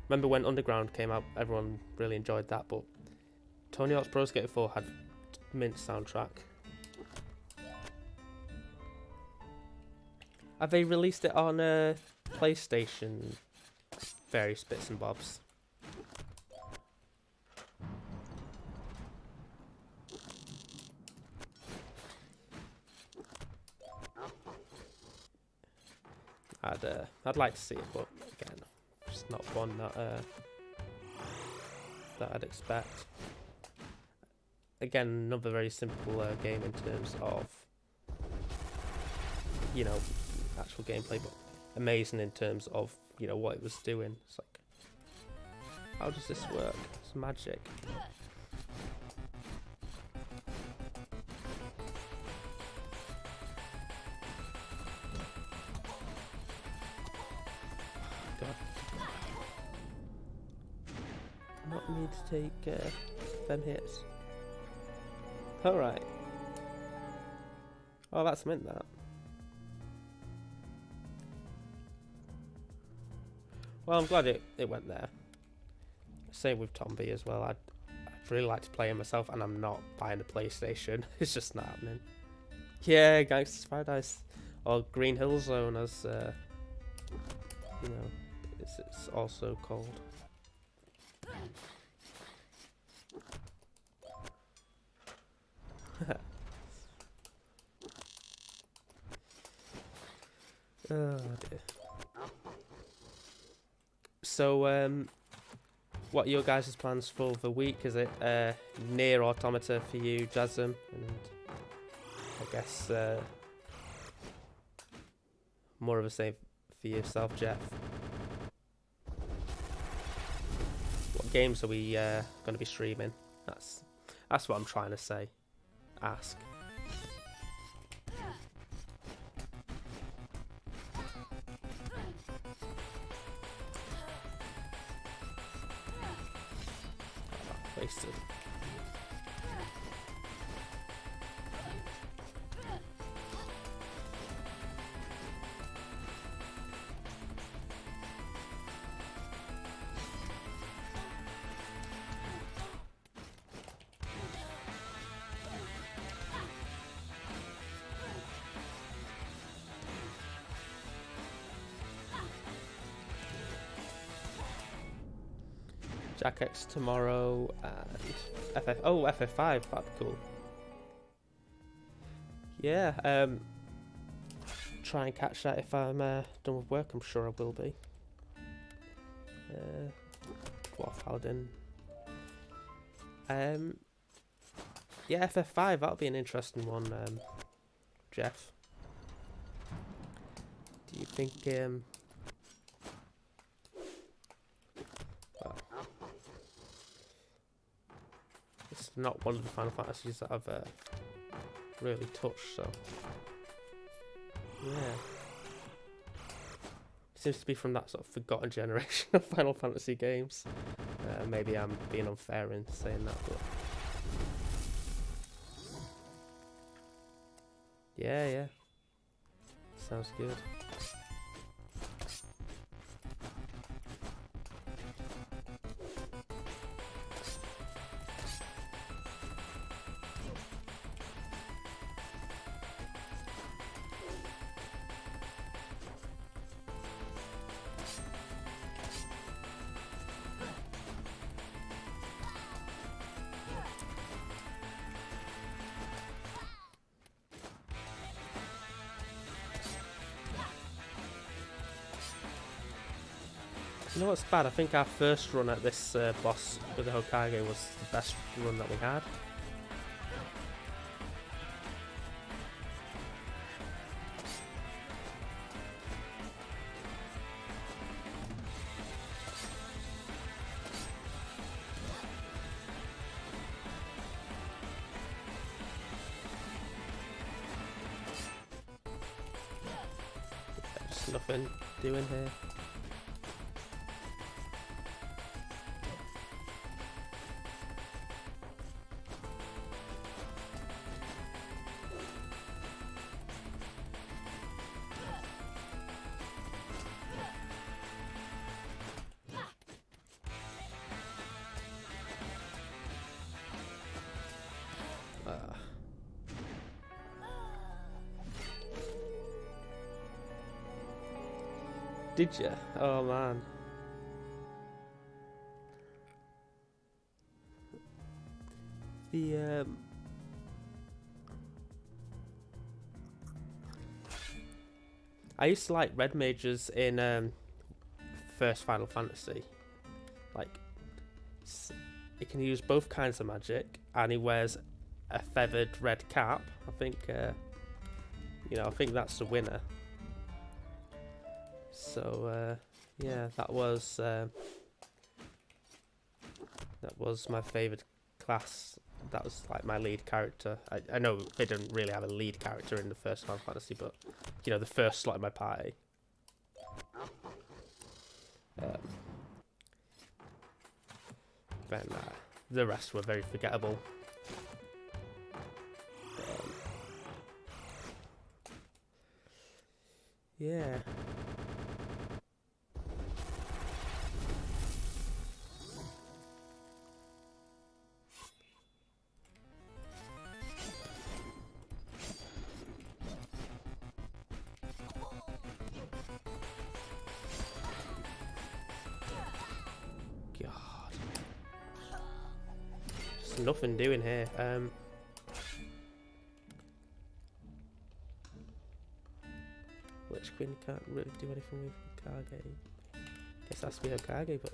Remember when Underground came out, everyone really enjoyed that, but Tony Hawk's Pro Skater 4 had mint soundtrack. Have they released it on PlayStation? Various bits and bobs. I'd like to see it, but again, it's not one that I'd expect. Again, another very simple game in terms of, you know, actual gameplay, but amazing in terms of, you know, what it was doing. It's like, how does this work? It's magic. God. Not me to take them hits. Alright. Oh, that's meant that. Well, I'm glad it went there. Same with Tombi as well. I'd really like to play him myself, and I'm not buying a PlayStation. It's just not happening. Yeah, Gangster's Paradise. Or Green Hill Zone, as, you know, it's also called. Oh dear. So, what are your guys' plans for the week? Is it Nier Automata for you, Jasm? And I guess more of the same for yourself, Jeff. What games are we going to be streaming? That's what I'm trying to say. Ask. Wasted. Jack X tomorrow and FF5, that'd be cool. Yeah, try and catch that if I'm done with work. I'm sure I will be. Dwarf Paladin. Yeah, FF5, that'll be an interesting one, Jeff. Do you think well, it's not one of the Final Fantasies that I've really touched, so yeah. Seems to be from that sort of forgotten generation of Final Fantasy games. Maybe I'm being unfair in saying that, but yeah. Sounds good. You know what's bad? I think our first run at this boss with the Hokage was the best run that we had. There's nothing doing here. Did you? Oh man. The I used to like red mages in first Final Fantasy. Like, he can use both kinds of magic, and he wears a feathered red cap. I think, you know, I think that's the winner. So yeah, that was my favourite class. That was like my lead character. I know they didn't really have a lead character in the first Final Fantasy, but you know, the first slot in my party. Then the rest were very forgettable. Yeah. God. Just nothing doing here. Witch Queen can't really do anything with Hokage. Guess that's to be Hokage, but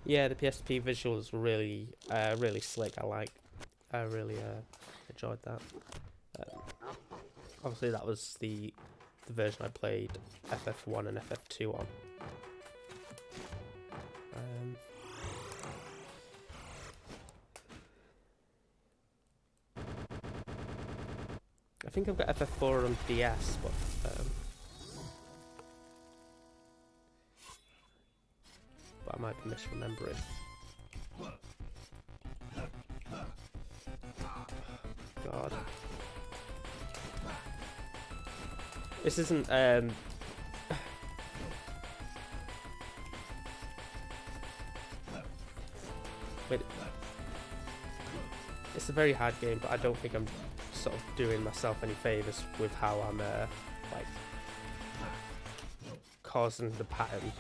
yeah, the PSP visuals were really, really slick. I really enjoyed that. Obviously, that was the version I played FF1 and FF2 on. I think I've got FF4 on DS, but I might be misremembering. God. This isn't wait. It's a very hard game, but I don't think I'm sort of doing myself any favours with how I'm like causing the pattern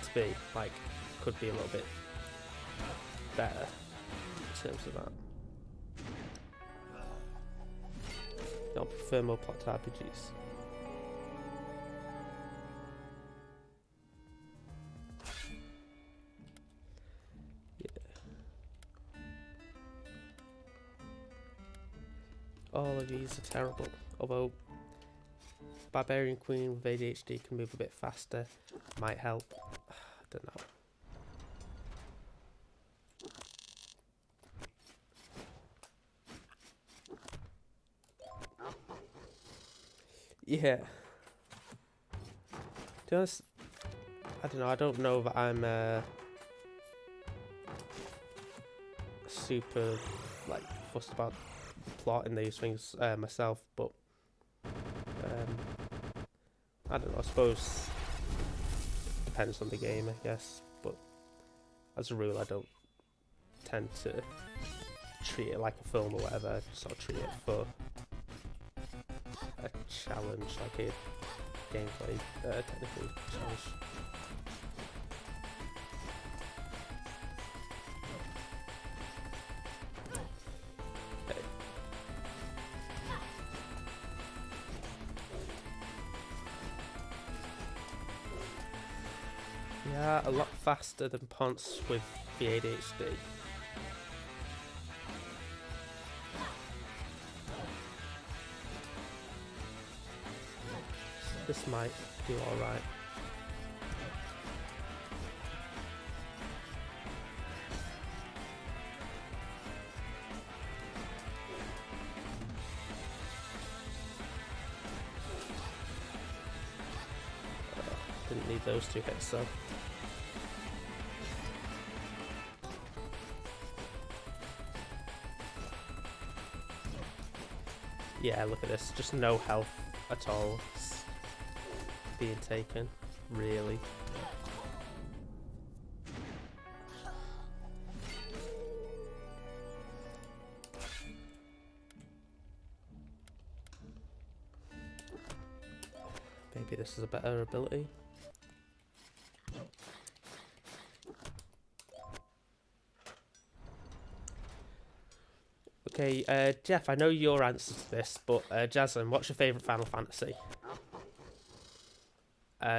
to be. Like, could be a little bit better in terms of that. I prefer more plot RPGs. All of these are terrible, although Barbarian Queen with ADHD can move a bit faster, might help. I don't know. Yeah. To be honest, I don't know. I don't know that I'm super like fussed about the plot in these things myself, but I don't know. I suppose it depends on the game, I guess. But as a rule, I don't tend to treat it like a film or whatever. I just sort of treat it for a challenge, like a gameplay technical challenge. Okay. Yeah, a lot faster than Ponce with the ADHD. This might do alright. Didn't need those 2 hits though. Yeah, look at this. Just no health at all being taken, really. Maybe this is a better ability. Okay, Jeff, I know your answer to this, but Jasmine, what's your favourite Final Fantasy?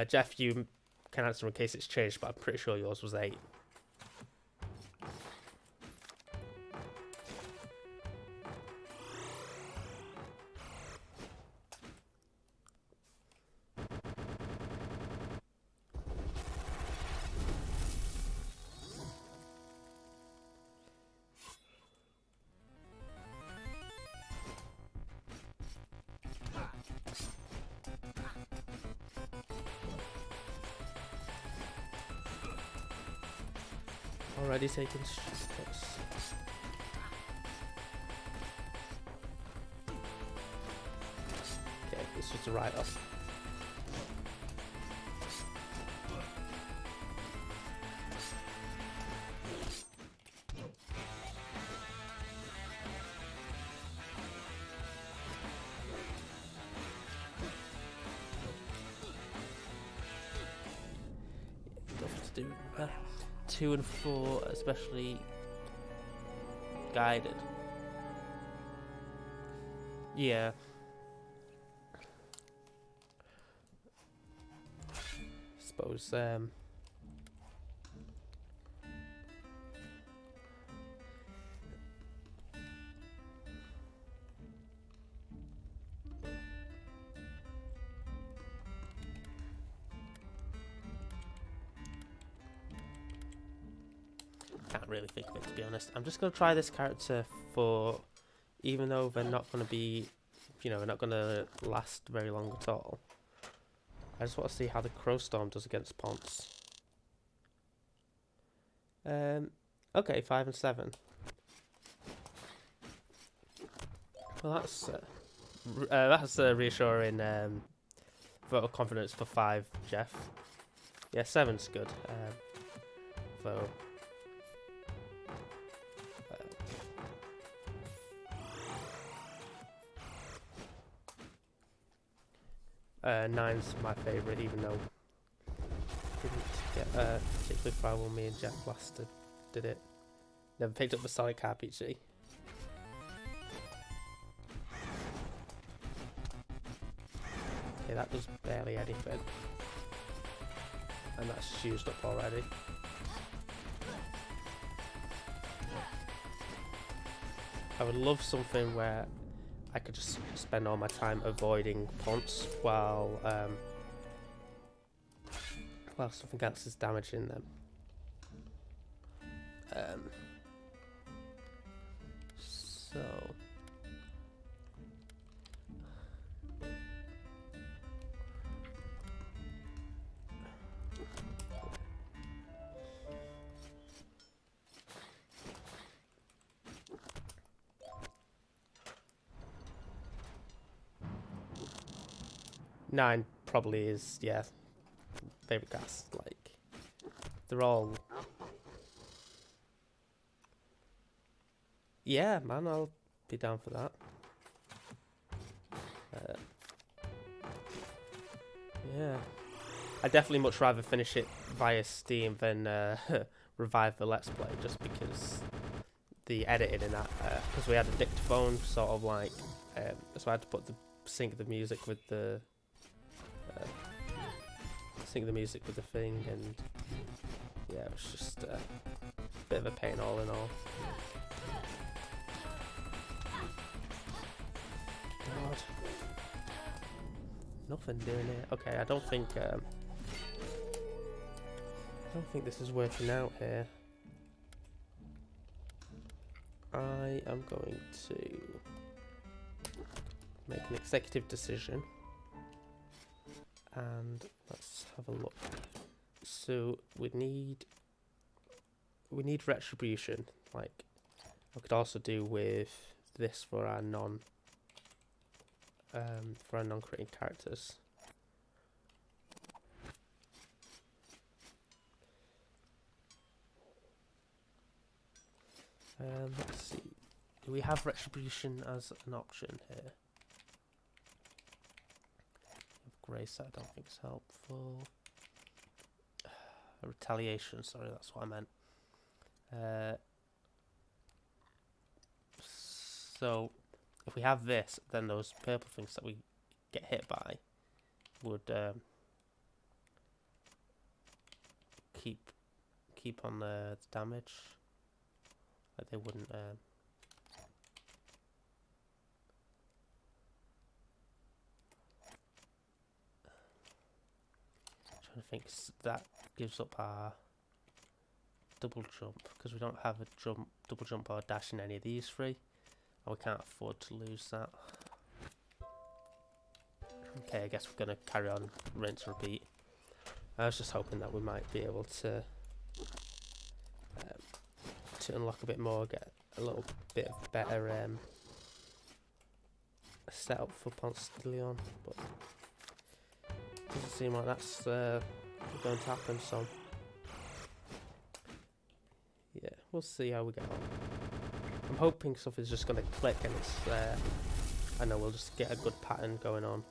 Jeff, you can answer in case it's changed, but I'm pretty sure yours was 8. Already taking shots. Okay, this was a write-off. Stuff to do. 2 and 4, especially guided. Yeah. Suppose can't really think of it, to be honest. I'm just going to try this character for, even though they're not going to be, you know, they're not going to last very long at all. I just want to see how the Crowstorm does against Ponce. Okay, 5 and 7. Well, that's reassuring vote of confidence for 5, Jeff. Yeah, 7's good. So. 9's my favourite, even though it didn't get particularly far when me and Jack last did it. Never picked up the Sonic RPG. Okay, that does barely anything. And that's used up already. I would love something where I could just spend all my time avoiding Ponce while something else is damaging them. So 9 probably is, yeah, favorite cast. Like, they're all. Yeah, man, I'll be down for that. Yeah, I'd definitely much rather finish it via Steam than revive the Let's Play, just because the editing in that, because we had a dictaphone, sort of like, so I had to put sync the music with the thing, and yeah, it was just a bit of a pain all in all. God. Nothing doing it. Okay, I don't think this is working out here. I am going to make an executive decision, and let's have a look. So we need retribution. Like, I could also do with this for our non-creating characters. Let's see. Do we have retribution as an option here? Grace, I don't think is helpful. Retaliation, sorry, that's what I meant. So if we have this, then those purple things that we get hit by would keep on the damage. Like they wouldn't. Trying to think, that gives up our double jump because we don't have a double jump or dash in any of these three, and we can't afford to lose that. Okay, I guess we're gonna carry on, rinse, repeat. I was just hoping that we might be able to unlock a bit more, get a little bit of better setup for Ponce de Leon, but doesn't seem like that's going to happen. So yeah, we'll see how we get on. I'm hoping something's just going to click and it's I know we'll just get a good pattern going on.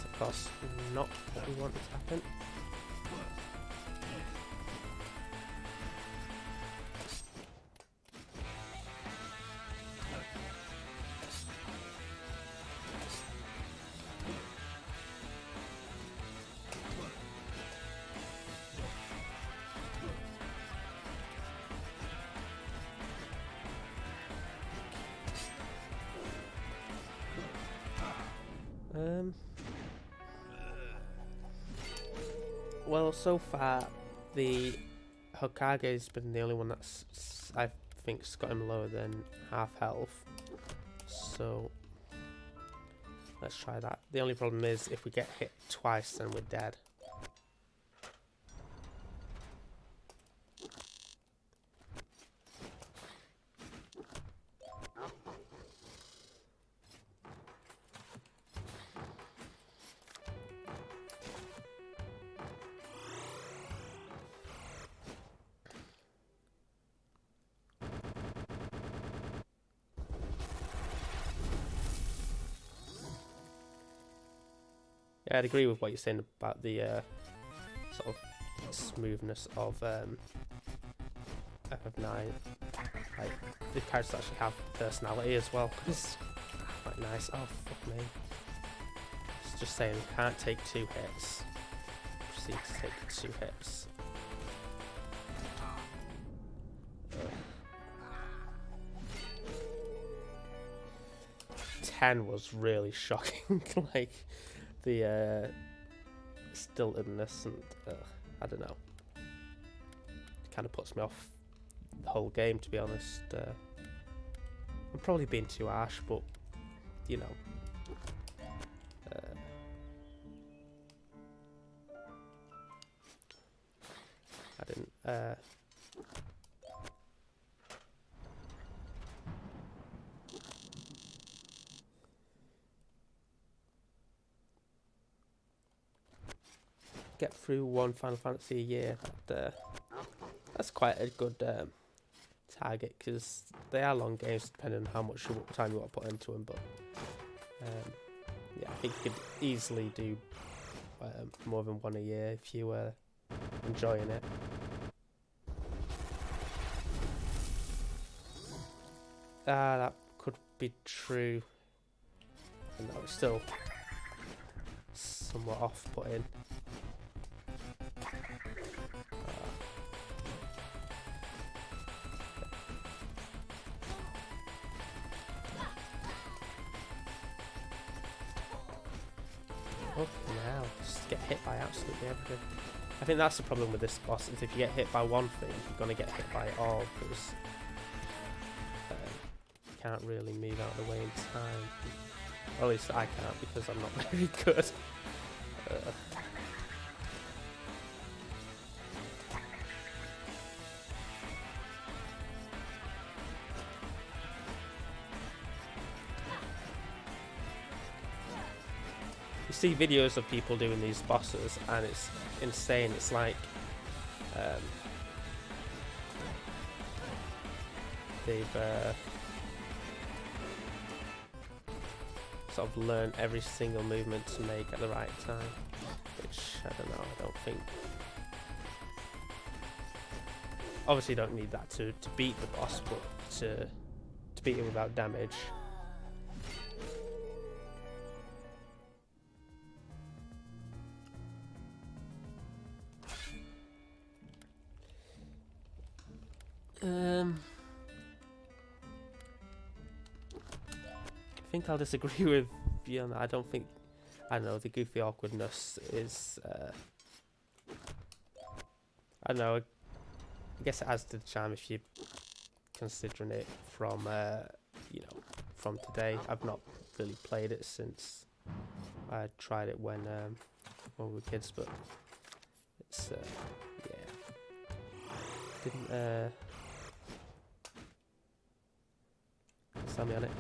Of course, not what we want to happen. Well, so far, the Hokage's been the only one that's, I think, got him lower than half health. So, let's try that. The only problem is, if we get hit twice, then we're dead. Yeah, I'd agree with what you're saying about the sort of smoothness of FF9. Like, the characters actually have personality as well. It's quite nice. Oh, fuck me. It's just saying, can't take 2 hits. Proceed to take 2 hits. 10 was really shocking. Like, the stiltedness and I don't know, it kind of puts me off the whole game, to be honest. I'm probably being too harsh, but you know. I didn't. Get through one Final Fantasy a year. That's quite a good target, because they are long games depending on how much time you want to put into them. But yeah, I think you could easily do more than one a year if you were enjoying it. That could be true. And that was still somewhat off-putting. Oh, now just get hit by absolutely everything. I think that's the problem with this boss, is if you get hit by one thing, you're going to get hit by it all, because you can't really move out of the way in time. Or at least I can't, because I'm not very good. You see videos of people doing these bosses, and it's insane. It's like they've sort of learned every single movement to make at the right time, which I don't know. I don't think. Obviously, you don't need that to beat the boss, but to beat him without damage. I think I'll disagree with you on that. I don't know, the goofy awkwardness is, I don't know, I guess it adds to the charm if you're considering it from, you know, from today. I've not really played it since I tried it when we were kids, but it's, yeah, didn't, sell me on it.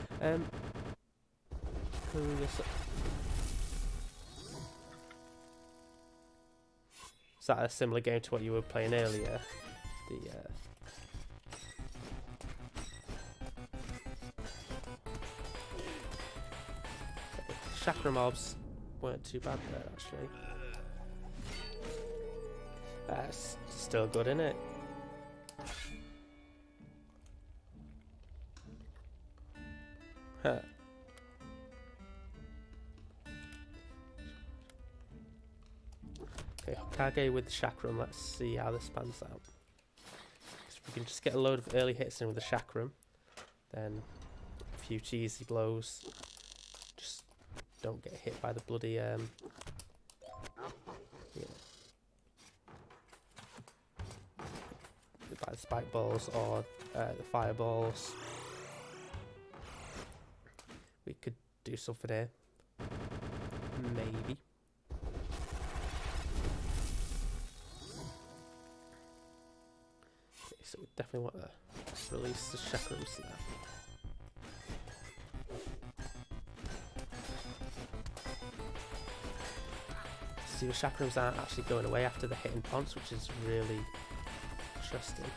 Is that a similar game to what you were playing earlier? The chakra mobs weren't too bad there, actually. That's still good, isn't it? Huh. Okay, Hokage with the Chakram. Let's see how this pans out. So we can just get a load of early hits in with the Chakram, then a few cheesy blows. Just don't get hit by the bloody yeah, by the spike balls or the fireballs. We could do something here. Maybe. Okay, so we definitely want to release the chakrams now. See, the chakrams aren't actually going away after the hitting ponce, which is really interesting.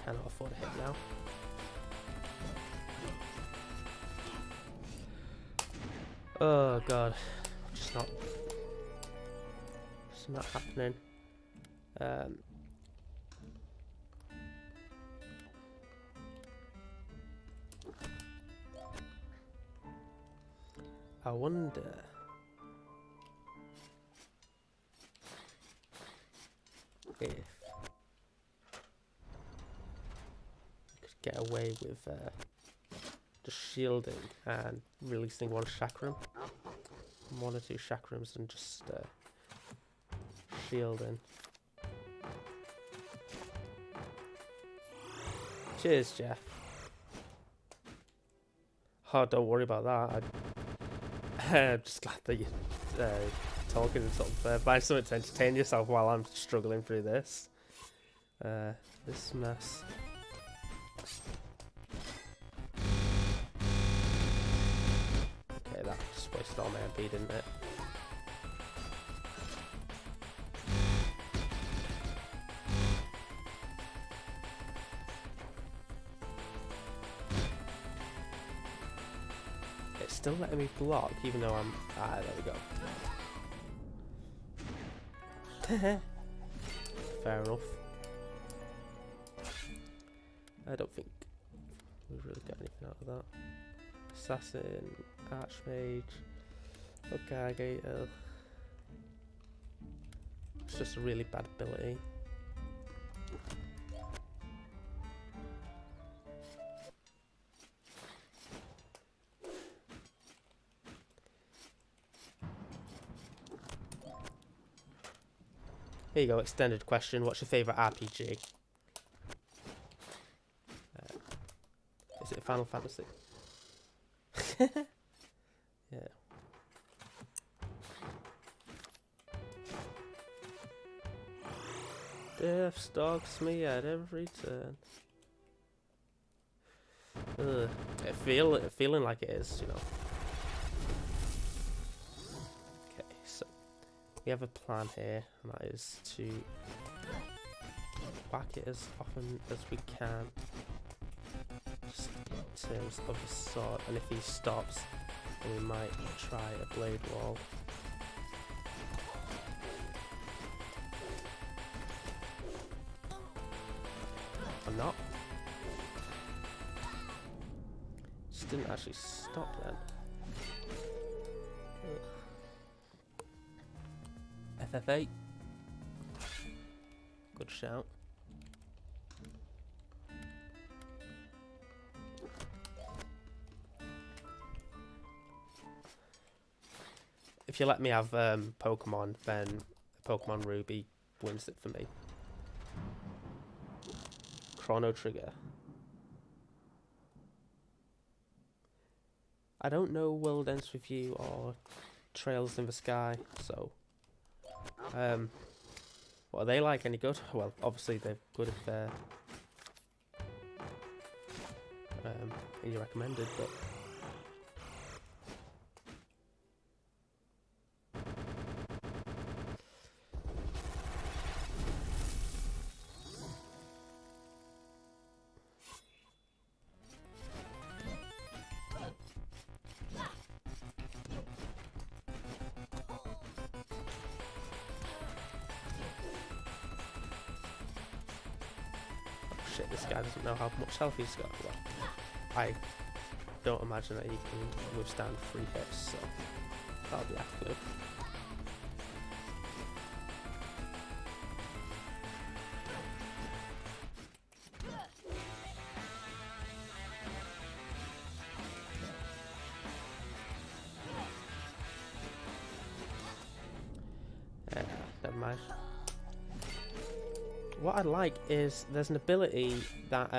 Cannot afford a hit now. Oh god, just not happening. I wonder if we could get away with just shielding and releasing one chakram, one or two chakrams, and just shielding. Cheers, Jeff. Oh, don't worry about that. I'm just glad that you're talking and sort of find something to entertain yourself while I'm struggling through this. This mess. Okay, that just wasted all my MP, didn't it? It's still letting me block, even though I'm... Ah, there we go. Fair enough. I don't think we've really got anything out of that. Assassin, Archmage, Gargator. It's just a really bad ability. Here you go, extended question. What's your favourite RPG? Is it Final Fantasy? Yeah. Death stalks me at every turn. Ugh. Feeling like it is, you know. Okay, so we have a plan here, and that is to whack it as often as we can. Just in terms of the sword, and if he stops, then we might try a blade wall. Or not. Just didn't actually stop then. FF8. Good shout. If you let me have Pokemon, then Pokemon Ruby wins it for me. Chrono Trigger. I don't know World Ends With You or Trails in the Sky, so what are they like? Any good? Well, obviously they're good if they're in your recommended, but shit, this guy doesn't know how much health he's got. Well, I don't imagine that he can withstand 3 hits, so that'll be good. Never mind. What I like is there's an ability that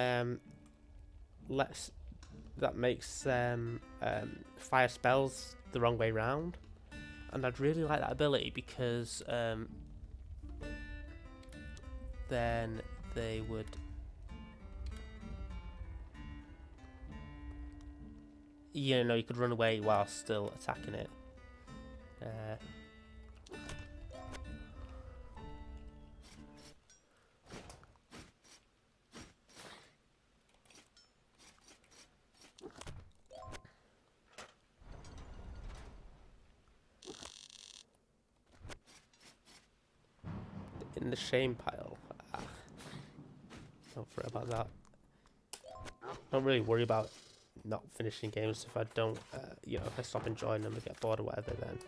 makes fire spells the wrong way round, and I'd really like that ability because then they would you could run away while still attacking it. In the shame pile. Don't worry about that. Don't really worry about not finishing games if I don't, if I stop enjoying them or get bored or whatever, then.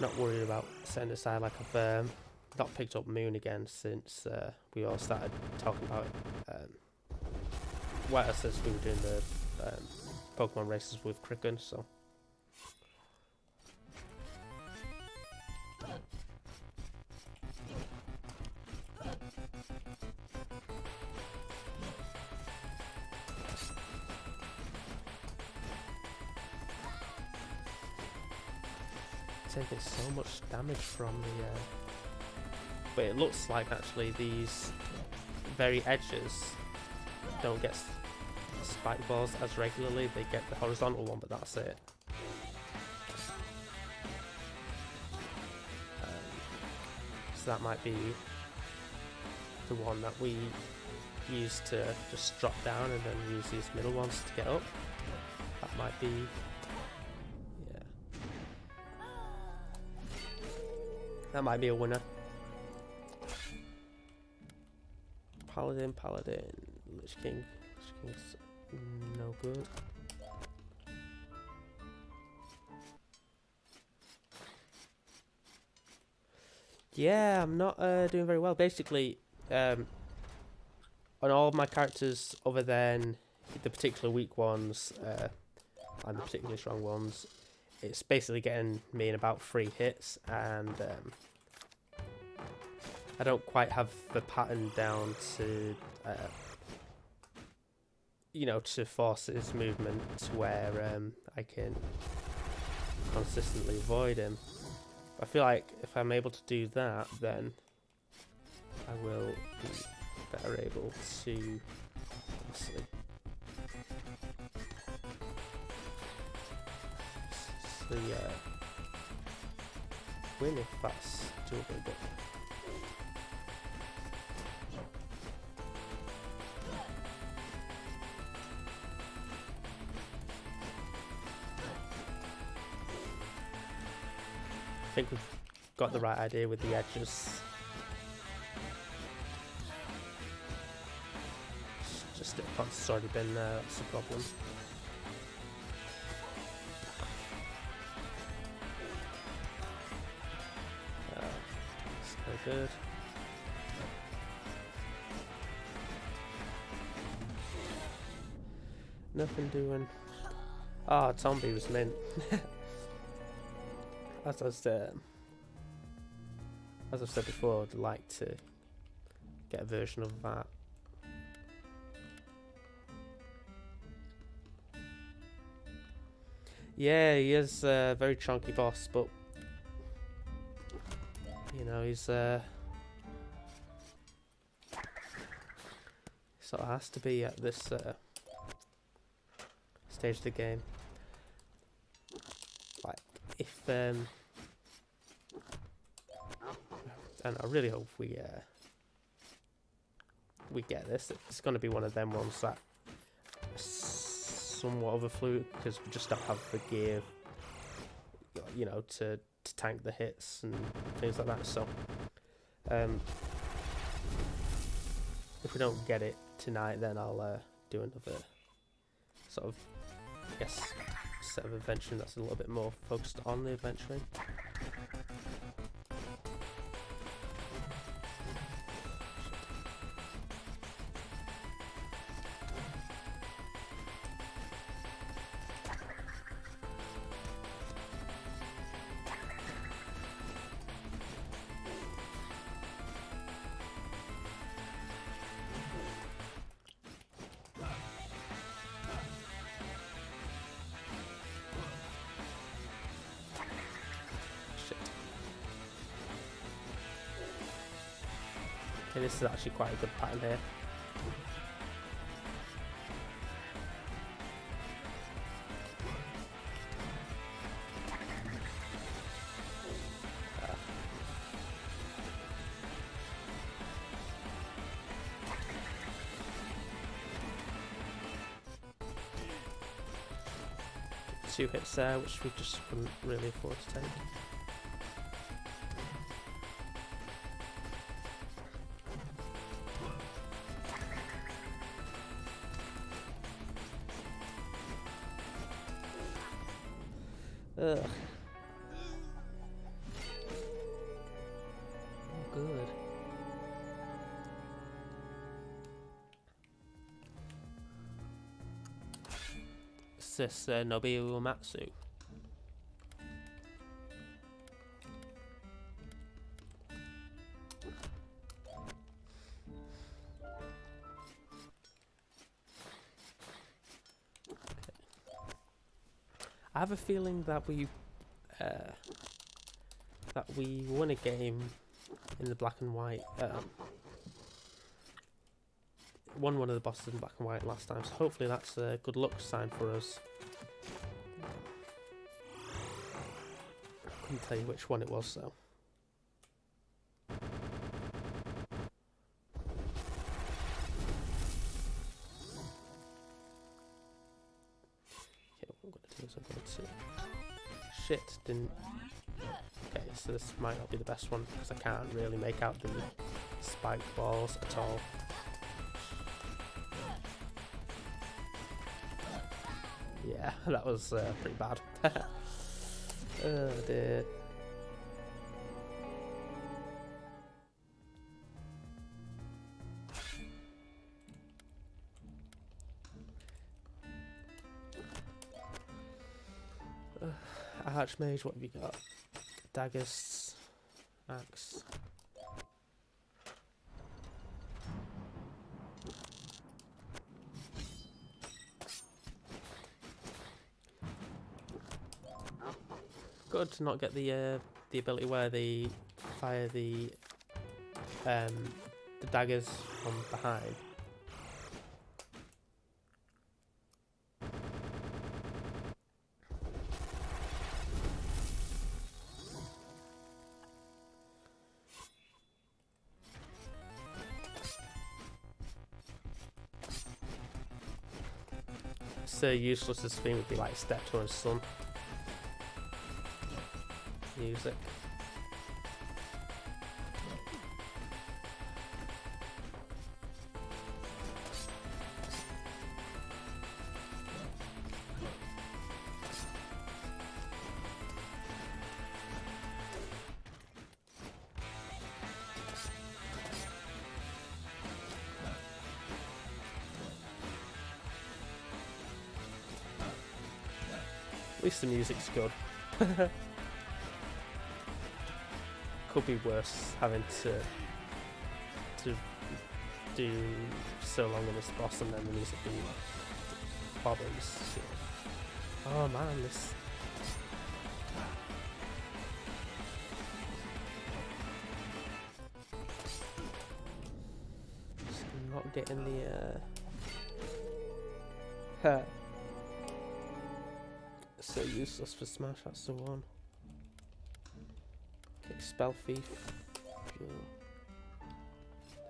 Not worried about setting aside, like I've not picked up Moon again since we all started talking about it. Well, since we were doing the Pokemon races with Kricken, so. taking so much damage from the... But it looks like actually these very edges don't get spike balls as regularly. They get the horizontal one, but that's it. So that might be the one that we use to just drop down and then use these middle ones to get up. That might be... yeah. That might be a winner. Paladin, Lich King. Lich King's no good. Yeah, I'm not doing very well. Basically, on all of my characters other than the particular weak ones and the particularly strong ones, it's basically getting me in about 3 hits, and I don't quite have the pattern down to, you know, to force his movement to where I can consistently avoid him. I feel like if I'm able to do that, then I will be better able to, obviously, win if that's doable. But I think we've got the right idea with the edges. Just if it's already been there, that's the problem. It's no good. Nothing doing. Ah, oh, zombie was mint. As I've said before, I'd like to get a version of that. Yeah, he is a very chunky boss, but you know, he's sort of has to be at this stage of the game. Like, if and I really hope we get this. It's going to be one of them ones that somewhat of a fluke, because we just don't have the gear, you know, to tank the hits and things like that. So if we don't get it tonight, then I'll do another sort of, I guess, set of adventuring that's a little bit more focused on the adventuring. Okay, this is actually quite a good pattern here. Two hits there, which we just couldn't really afford to take. Ugh. Oh, good. Is this Nobuo Uematsu? I have a feeling that we that we won a game in the black and white. Won one of the bosses in black and white last time, so hopefully that's a good luck sign for us. I couldn't tell you which one it was, so. Okay, what I'm going to do is I'm going to... Shit, didn't... Okay, so this might not be the best one, because I can't really make out the spike balls at all. Yeah, that was pretty bad. Oh dear. Archmage, what have you got? Daggers, axe. Good to not get the ability where they fire the daggers from behind. So useless this thing would be like Step to his son. Music. At least the music's good. Could be worse having to do so long in this boss and then the music being bobbins. Oh man, this. Just not getting the so useless for Smash, that's the one. Spell Thief, your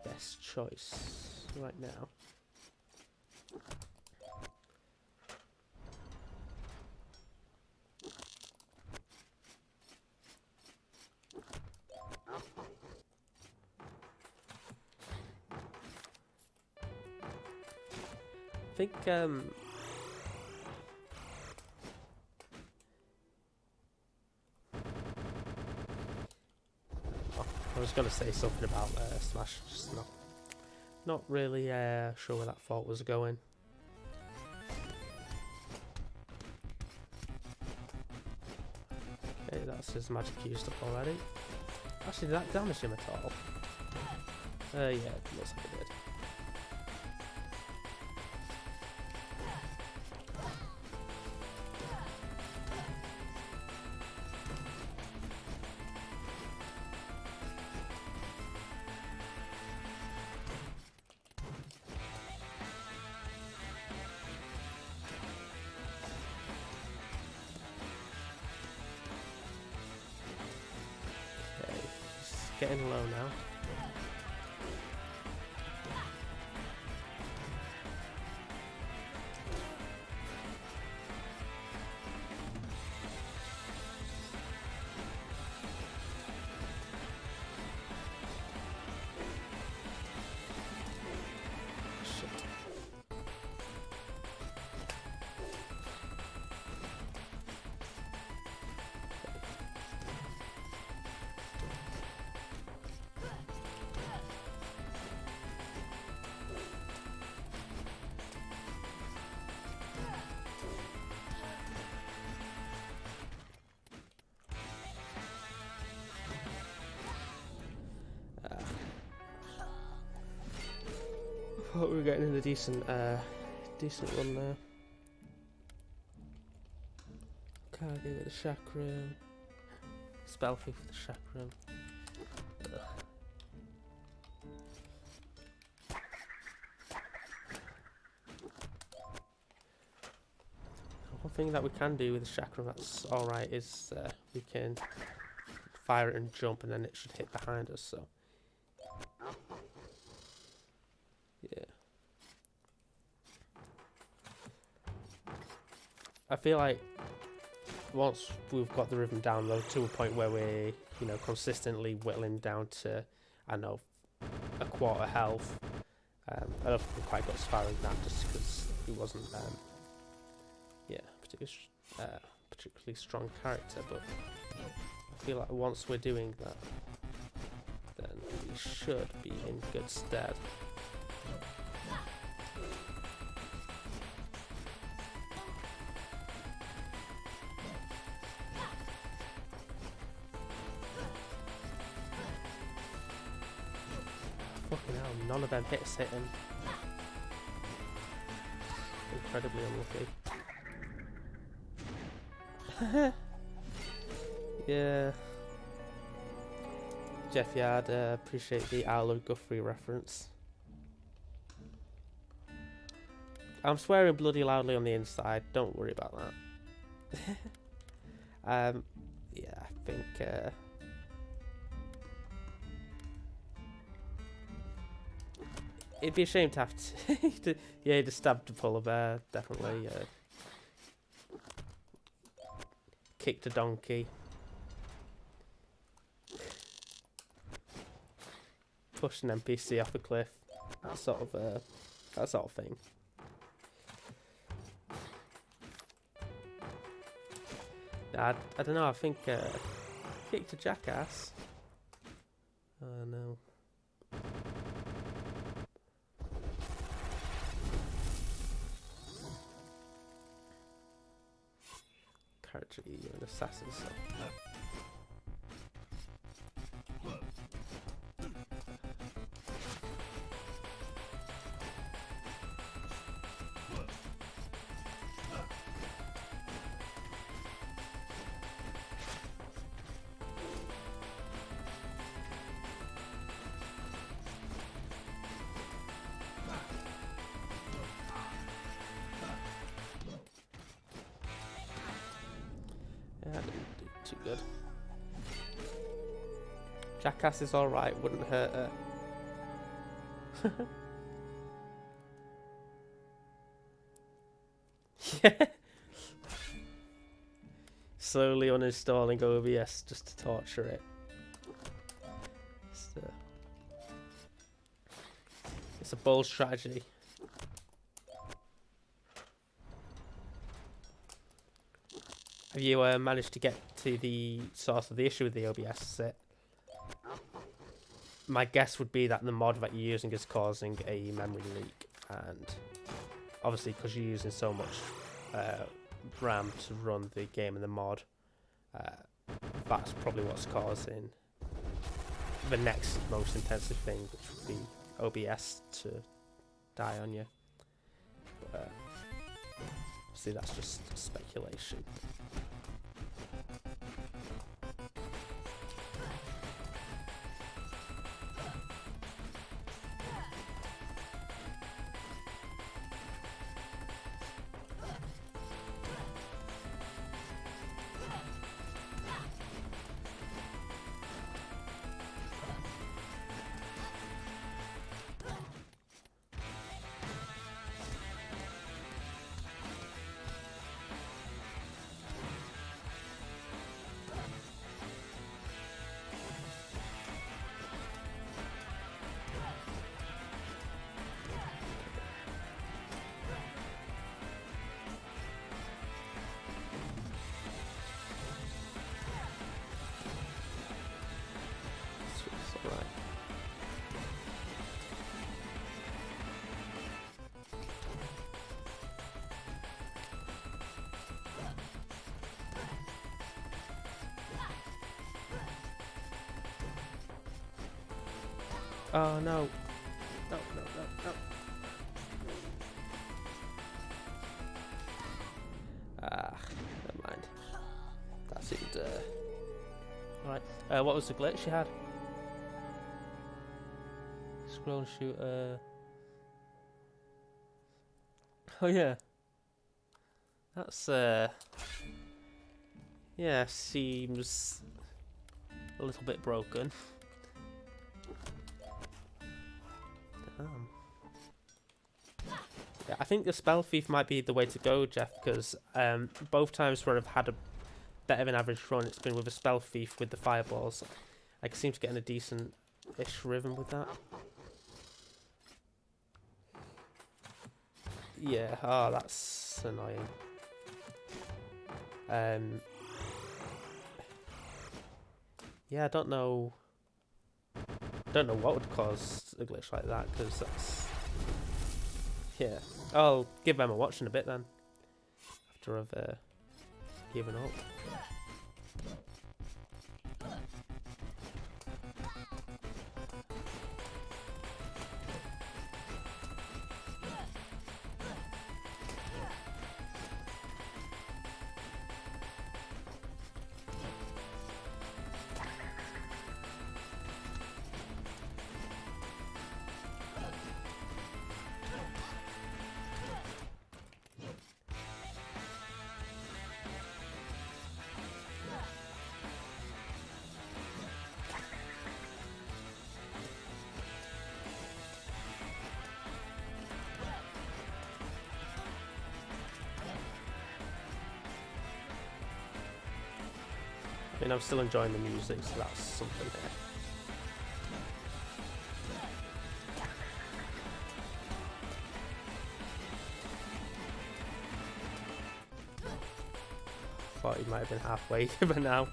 best choice right now. I think I was going to say something about Smash, just not really sure where that thought was going. Okay, that's his magic used up already. Actually, did that damage him at all? Yeah, it looks like it did. Getting low now. Shit. Thought we were getting in a decent run there. Kage with the chakra. spell thing for the chakram. Ugh. One thing that we can do with the chakram that's alright is we can fire it and jump, and then it should hit behind us, so yeah. I feel like once we've got the rhythm down though to a point where we're, you know, consistently whittling down to, I don't know, a quarter health. I don't think we quite got as far as that just because he wasn't, yeah, particularly strong character, but I feel like once we're doing that, then we should be in good stead. Fucking hell, none of them hits hit him. Incredibly unlucky. Yeah. Jeff Yard, appreciate the Owl of Guthrie reference. I'm swearing bloody loudly on the inside, don't worry about that. Yeah, I think it'd be a shame to have to yeah, to stab the polar bear, definitely. Kick the donkey. Push an NPC off a cliff. That sort of thing. I don't know, I think kick the jackass. Oh no. Character, you're an assassin, so. Yeah, I didn't do too good. Jackass is alright, wouldn't hurt her. Yeah. Slowly uninstalling OBS just to torture it. It's a bold strategy. Have you managed to get to the source of the issue with the OBS set? My guess would be that the mod that you're using is causing a memory leak, and obviously because you're using so much RAM to run the game in the mod, that's probably what's causing the next most intensive thing, which would be OBS to die on you. But, see, that's just speculation. Oh no. No, no, no, no. Ah, never mind. That seemed Right. What was the glitch you had? Scroll and shoot. Oh yeah. That's yeah, seems a little bit broken. Damn. Yeah, I think the Spell Thief might be the way to go, Jeff, because both times where I've had a better than average run, it's been with a Spell Thief with the fireballs. I seem to get in a decent-ish rhythm with that. Yeah, oh, that's annoying. Yeah, I don't know what would cause a glitch like that, because that's... Yeah, I'll give them a watch in a bit then, after I've given up. I mean, I'm still enjoying the music, so that's something here. Thought he might have been halfway by now.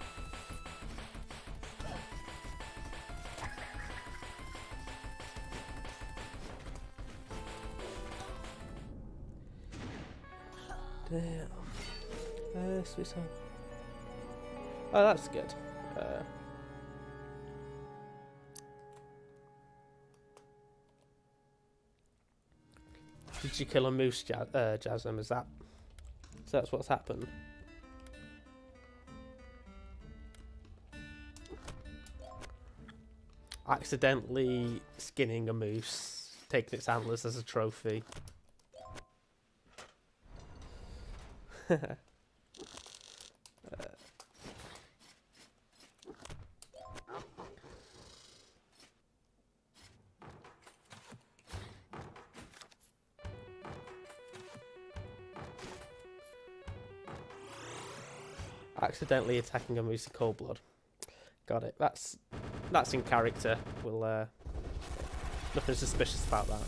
Damn. Sweet song. Oh, that's good. Did you kill a moose, Jasmine? Is that... So that's what's happened? Accidentally skinning a moose, taking its antlers as a trophy. Accidentally attacking a moose in cold blood. Got it. That's in character. We'll nothing suspicious about that.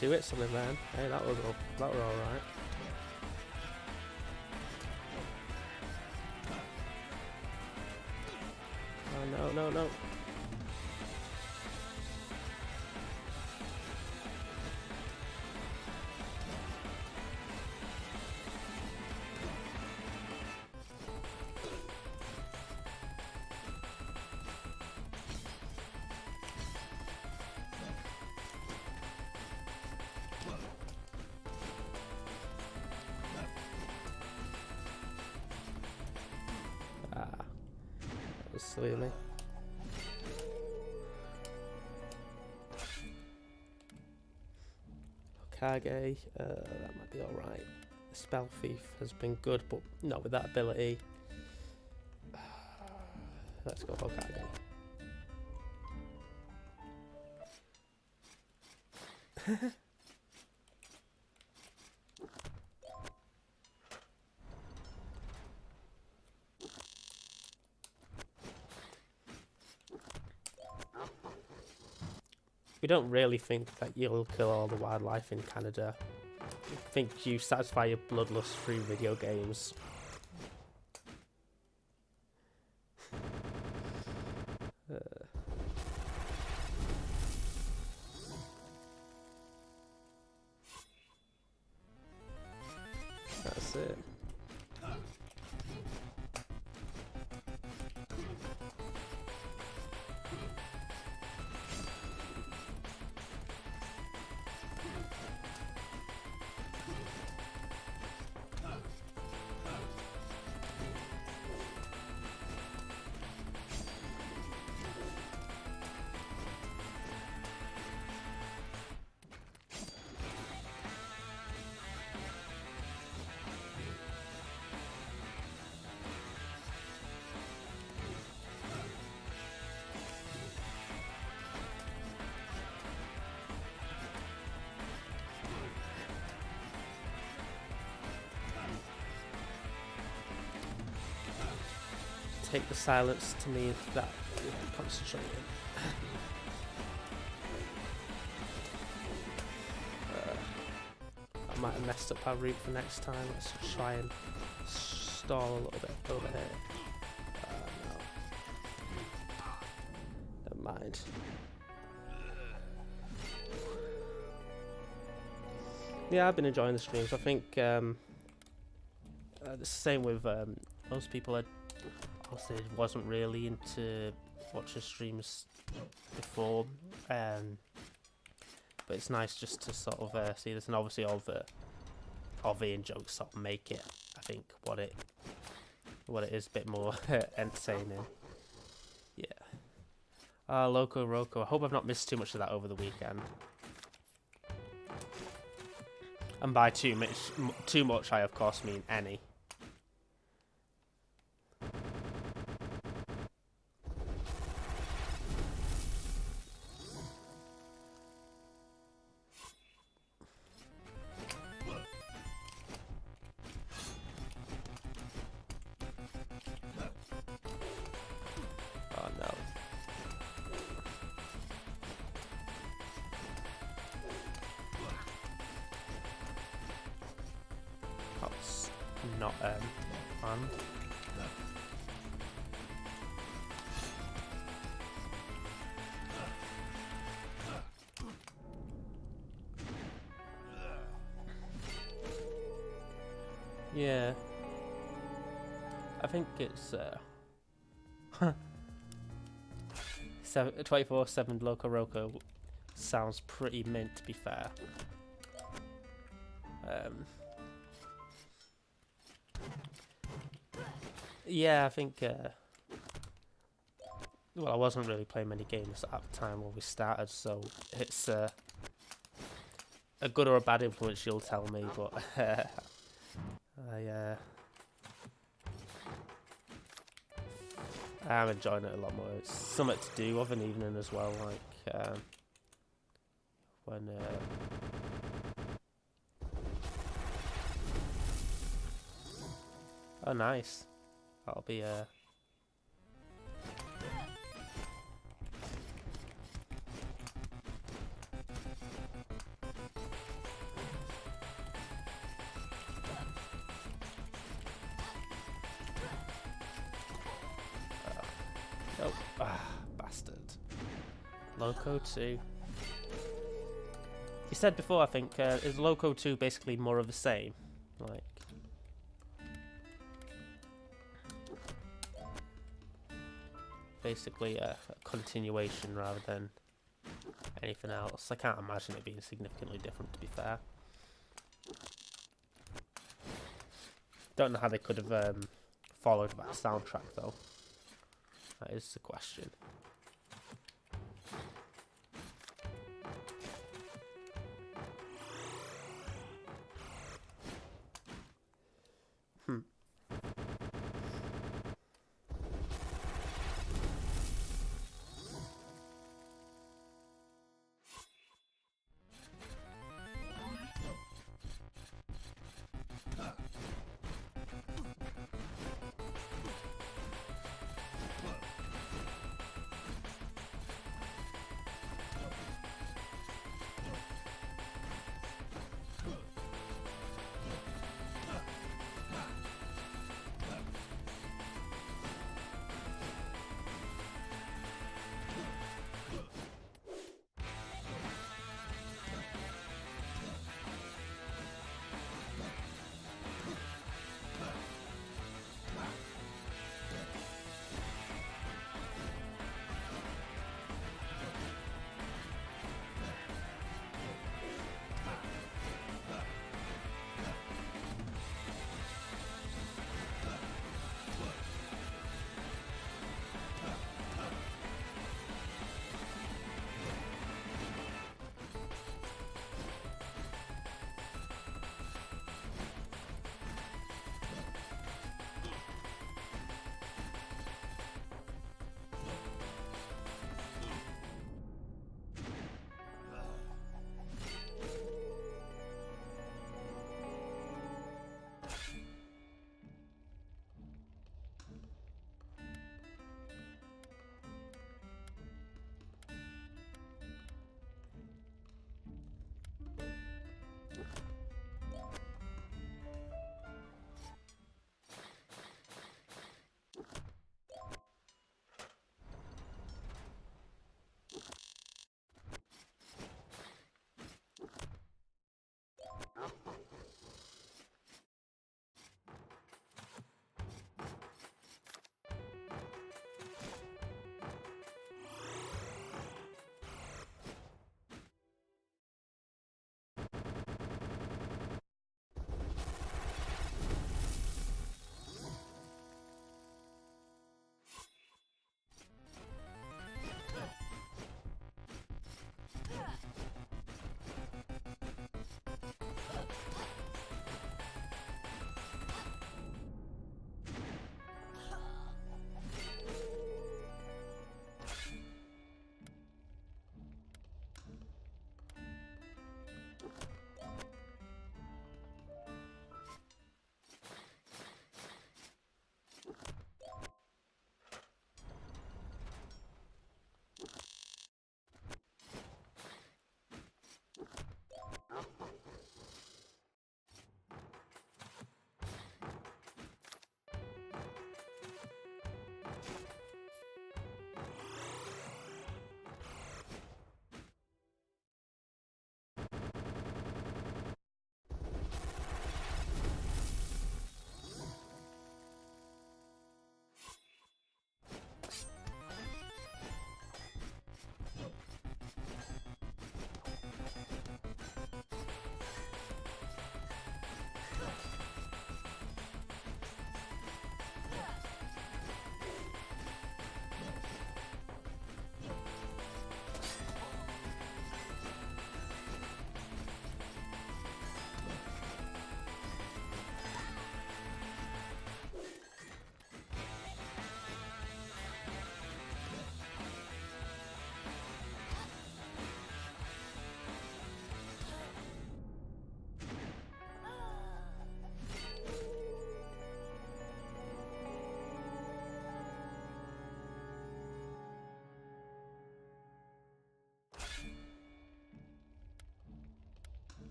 Two hits on him then. Hey, that were all right. Oh no, no, no. Silly of me. Kage, that might be alright. Spell Thief has been good, but not with that ability. Let's go for Kage. We don't really think that you'll kill all the wildlife in Canada. We think you satisfy your bloodlust through video games. That's it. Take the silence to mean that you're concentrating. I might have messed up our route for next time. Let's try and stall a little bit over here. No. Never mind. Yeah, I've been enjoying the streams. I think the same with most people. I wasn't really into watching streams before, but it's nice just to sort of see this, and obviously all the and jokes sort of make it, I think, what it is a bit more entertaining. Yeah. Loco Roco. I hope I've not missed too much of that over the weekend. And by too much, I of course mean any. Not fun. Yeah, I think it's 24/7 Loco Roco sounds pretty mint, to be fair. Yeah, I think, well, I wasn't really playing many games at the time when we started, so it's a good or a bad influence, you'll tell me, but I'm enjoying it a lot more. It's something to do of an evening as well, like, when, oh, nice. That'll be oh, bastard. Loco 2. You said before, I think, is Loco 2 basically more of the same? Like, basically a continuation rather than anything else. I can't imagine it being significantly different, to be fair. Don't know how they could have followed that soundtrack, though. That is the question.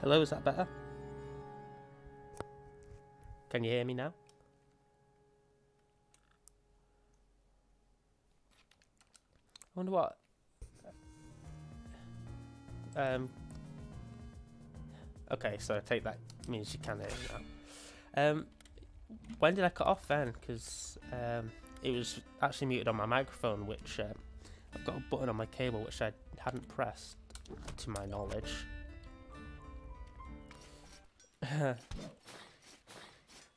Hello, is that better? Can you hear me now? I wonder what... Okay, so I take that means you can hear me now. When did I cut off then? Because it was actually muted on my microphone, which I've got a button on my cable which I hadn't pressed, to my knowledge.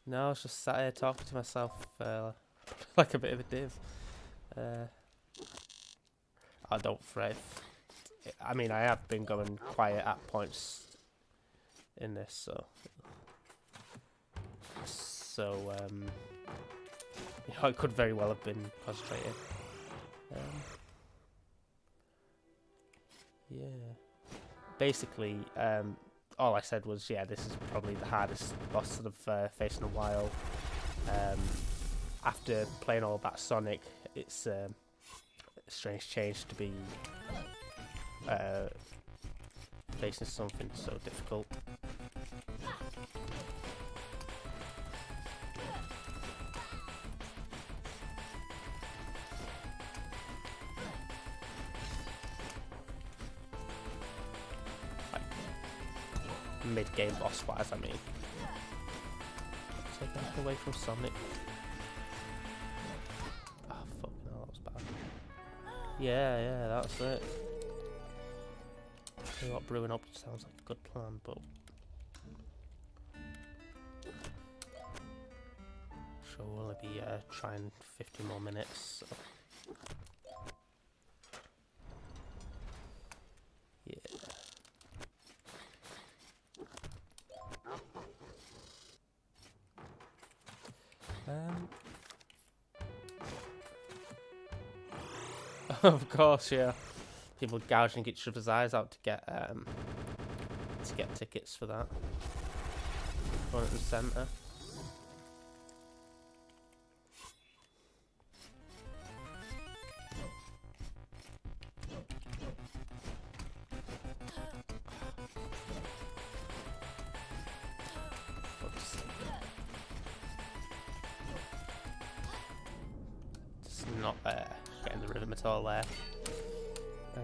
No, I was just sat here talking to myself like a bit of a div. I don't fret. I mean, I have been going quiet at points in this, so you know, I could very well have been concentrating. Yeah. Basically, all I said was, yeah, this is probably the hardest boss that I've faced in a while. After playing all that Sonic, it's a strange change to be facing something so difficult. Mid-game boss-wise, I mean. Take that away from Sonic. Oh, fucking hell, that was bad. Yeah, that's it. Tell you what, brewing up sounds like a good plan, but... Sure, we'll only be trying 50 more minutes, so... Yeah. Of course, yeah. People gouging each other's eyes out to get tickets for that. Front and centre. Just not getting the rhythm at all there. Yeah.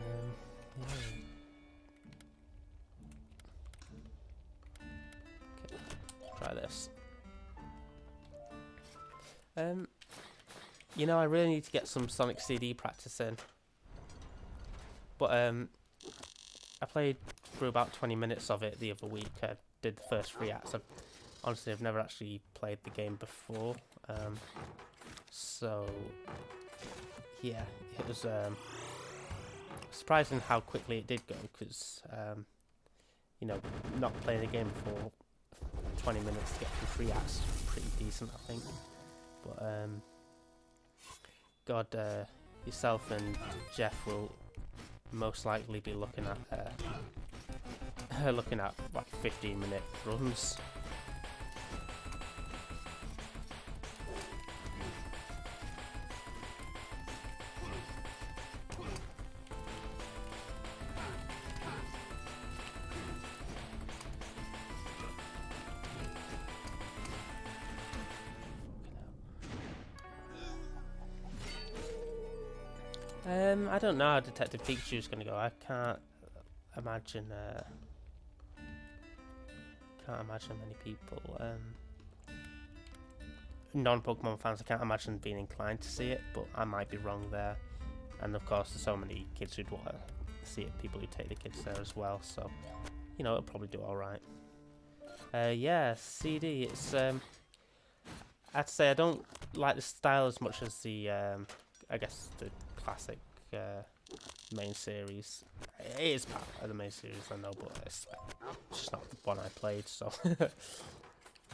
Okay, try this. You know, I really need to get some Sonic CD practice in. But I played through about 20 minutes of it the other week. I did the first 3 acts. Honestly, I've never actually played the game before. So yeah, it was surprising how quickly it did go, because you know, not playing the game for 20 minutes to get through 3 acts is pretty decent, I think. But God, yourself and Jeff will most likely be looking at like 15-minute runs. I don't know how Detective Pikachu is going to go. I can't imagine many people, non-Pokemon fans, I can't imagine being inclined to see it, but I might be wrong there. And of course, there's so many kids who'd want to see it, people who take the kids there as well, so, you know, it'll probably do alright. Yeah, CD, it's, I'd say I don't like the style as much as the, I guess, the classic main series. It is part of the main series, I know, but it's just not the one I played, so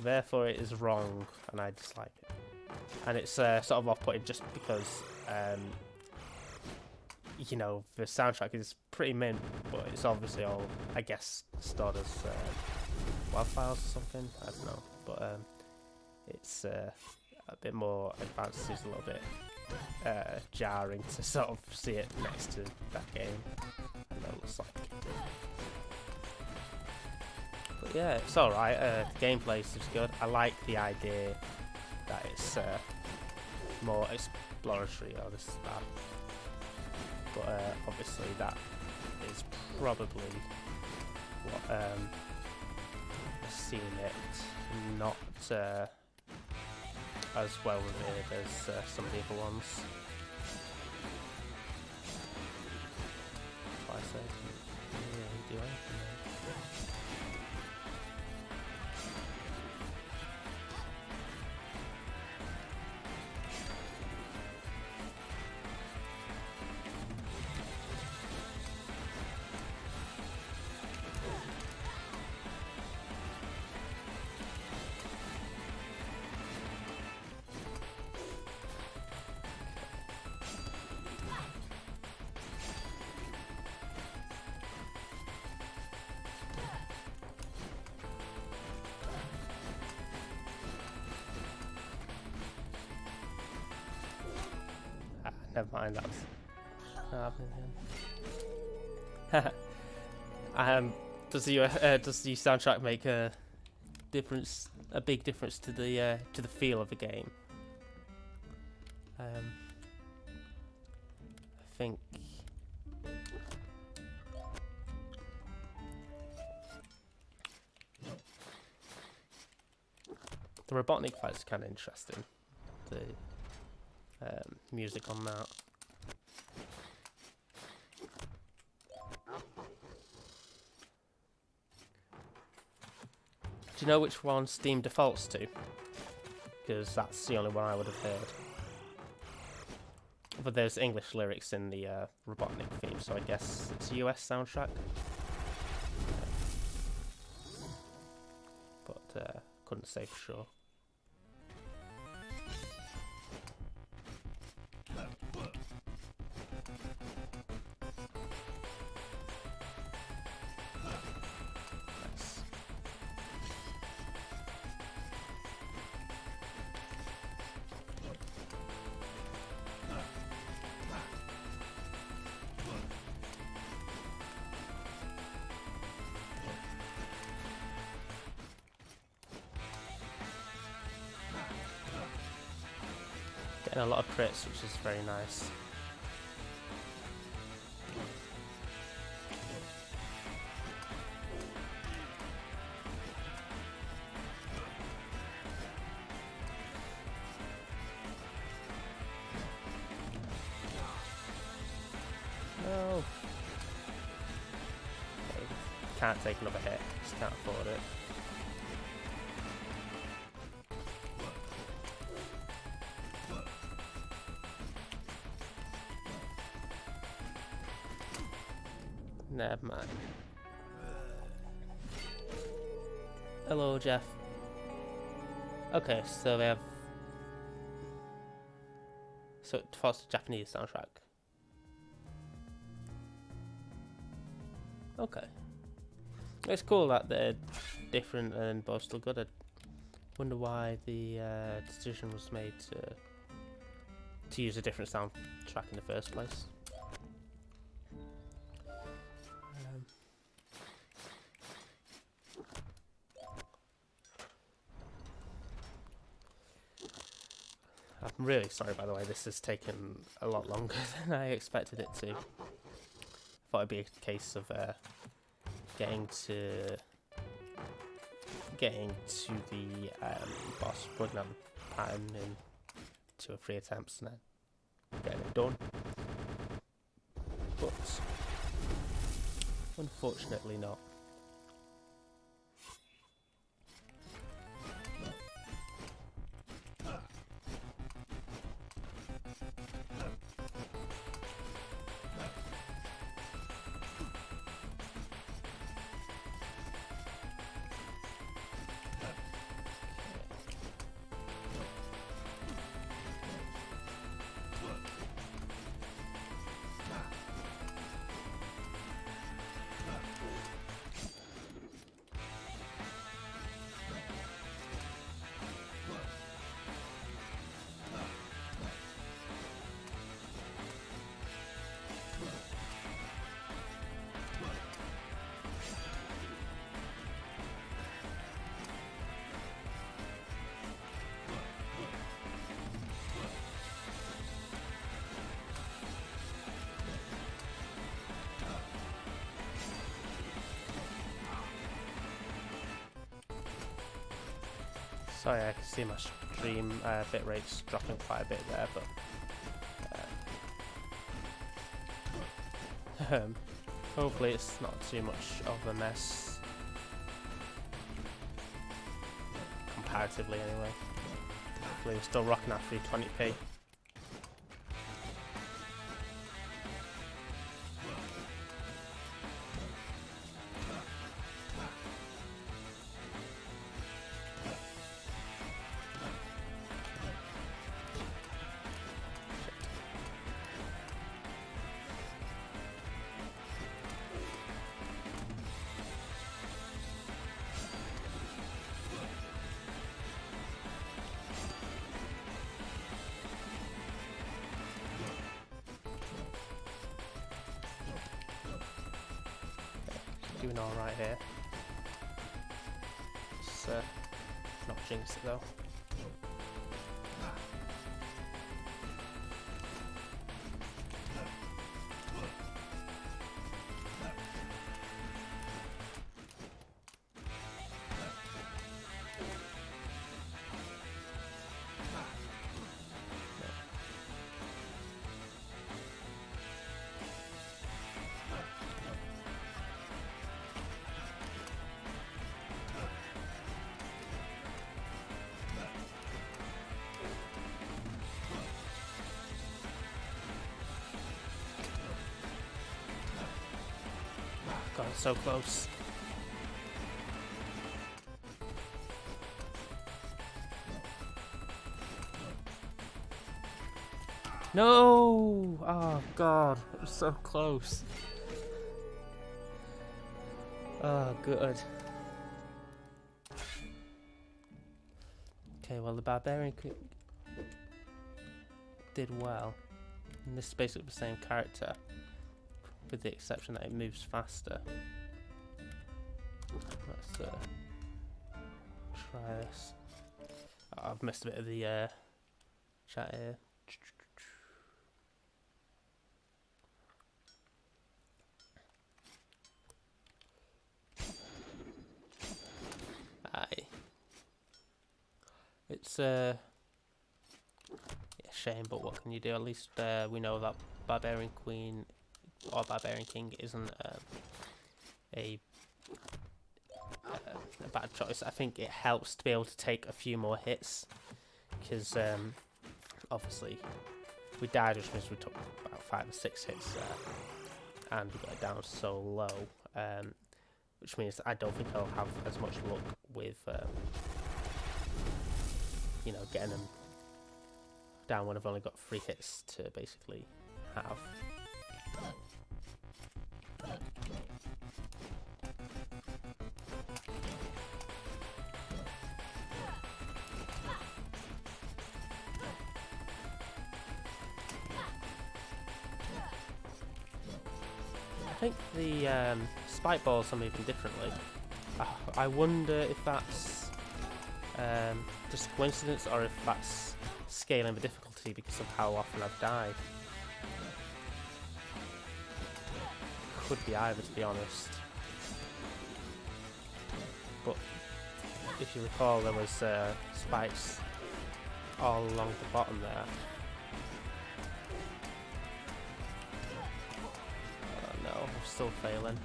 therefore it is wrong, and I dislike it. And it's sort of off-putting just because, you know, the soundtrack is pretty mint, but it's obviously all, I guess, stored as WAV files or something. I don't know, but it's a bit more advanced. It's a little bit jarring to sort of see it next to that game. I know it looks like. But yeah, it's alright. The gameplay is good. I like the idea that it's more exploratory or this that. But obviously that is probably what has seen it not as well revered as some of the other ones. That's why I said didn't really do anything. Never mind, that was does the soundtrack make a difference, a big difference to the feel of the game? I think the Robotnik fight's kind of interesting. The music on that. Do you know which one Steam defaults to? Because that's the only one I would have heard. But there's English lyrics in the Robotnik theme, so I guess it's a US soundtrack. But couldn't say for sure. Getting a lot of crits, which is very nice. No. Okay. Can't take another hit. Just can't afford it. Never mind. Hello, Jeff. Okay, so they have... So it defaults to Japanese soundtrack. Okay. It's cool that they're different and both still good. I wonder why the decision was made to use a different soundtrack in the first place. I'm really sorry, by the way, this has taken a lot longer than I expected it to. I thought it'd be a case of getting to the boss, plugging on the pattern in 2 or 3 attempts and then getting it done. But unfortunately not. Sorry, I can see my stream bitrate's dropping quite a bit there, but hopefully it's not too much of a mess. Comparatively, anyway. Hopefully we're still rocking at 320p. Doing alright here. Just not jinx it though. God, so close. No! Oh God, it was so close. Oh, good. Okay, well the Barbarian did well. And this is basically the same character, with the exception that it moves faster. Let's try this. Oh, I've missed a bit of the chat here. Aye. It's yeah, shame, but what can you do? At least we know that Barbarian Queen or Barbarian King isn't a bad choice. I think it helps to be able to take a few more hits, because obviously we died, which means we took about 5 or 6 hits and we got it down so low, which means I don't think I'll have as much luck with you know, getting them down when I've only got 3 hits to basically have. I think the spike balls are moving differently. I wonder if that's just coincidence or if that's scaling the difficulty because of how often I've died. Could be either, to be honest. But if you recall, there was spikes all along the bottom there. No, I'm still failing.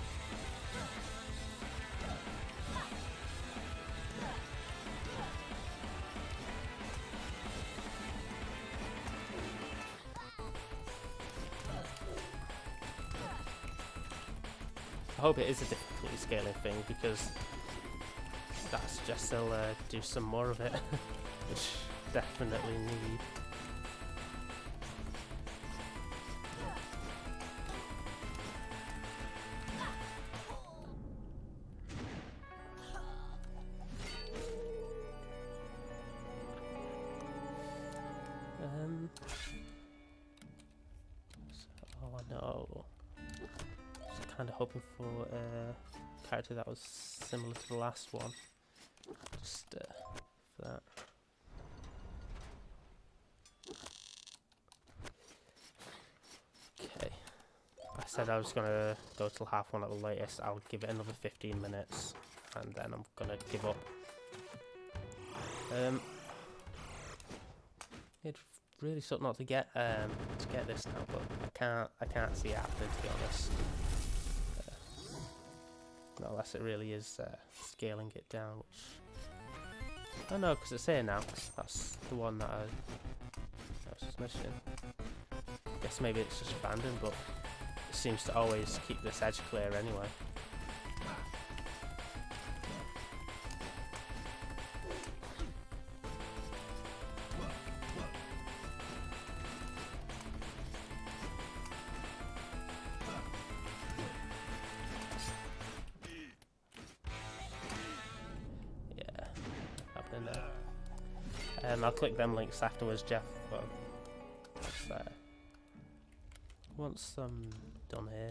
I hope it is a difficulty scaling thing, because that suggests they'll do some more of it, which definitely need. Oh no. Kind of hoping for a character that was similar to the last one, just for that. Okay, I said I was gonna go till half 1 at the latest. I'll give it another 15 minutes and then I'm gonna give up. It'd really suck not to get this now, but I can't see it happening, to be honest. Not unless it really is scaling it down, which I don't know, because it's here now. That's the one that I was just missing. Guess maybe it's just abandoned, but it seems to always keep this edge clear anyway. I'll click them links afterwards, Jeff. But once I'm done here,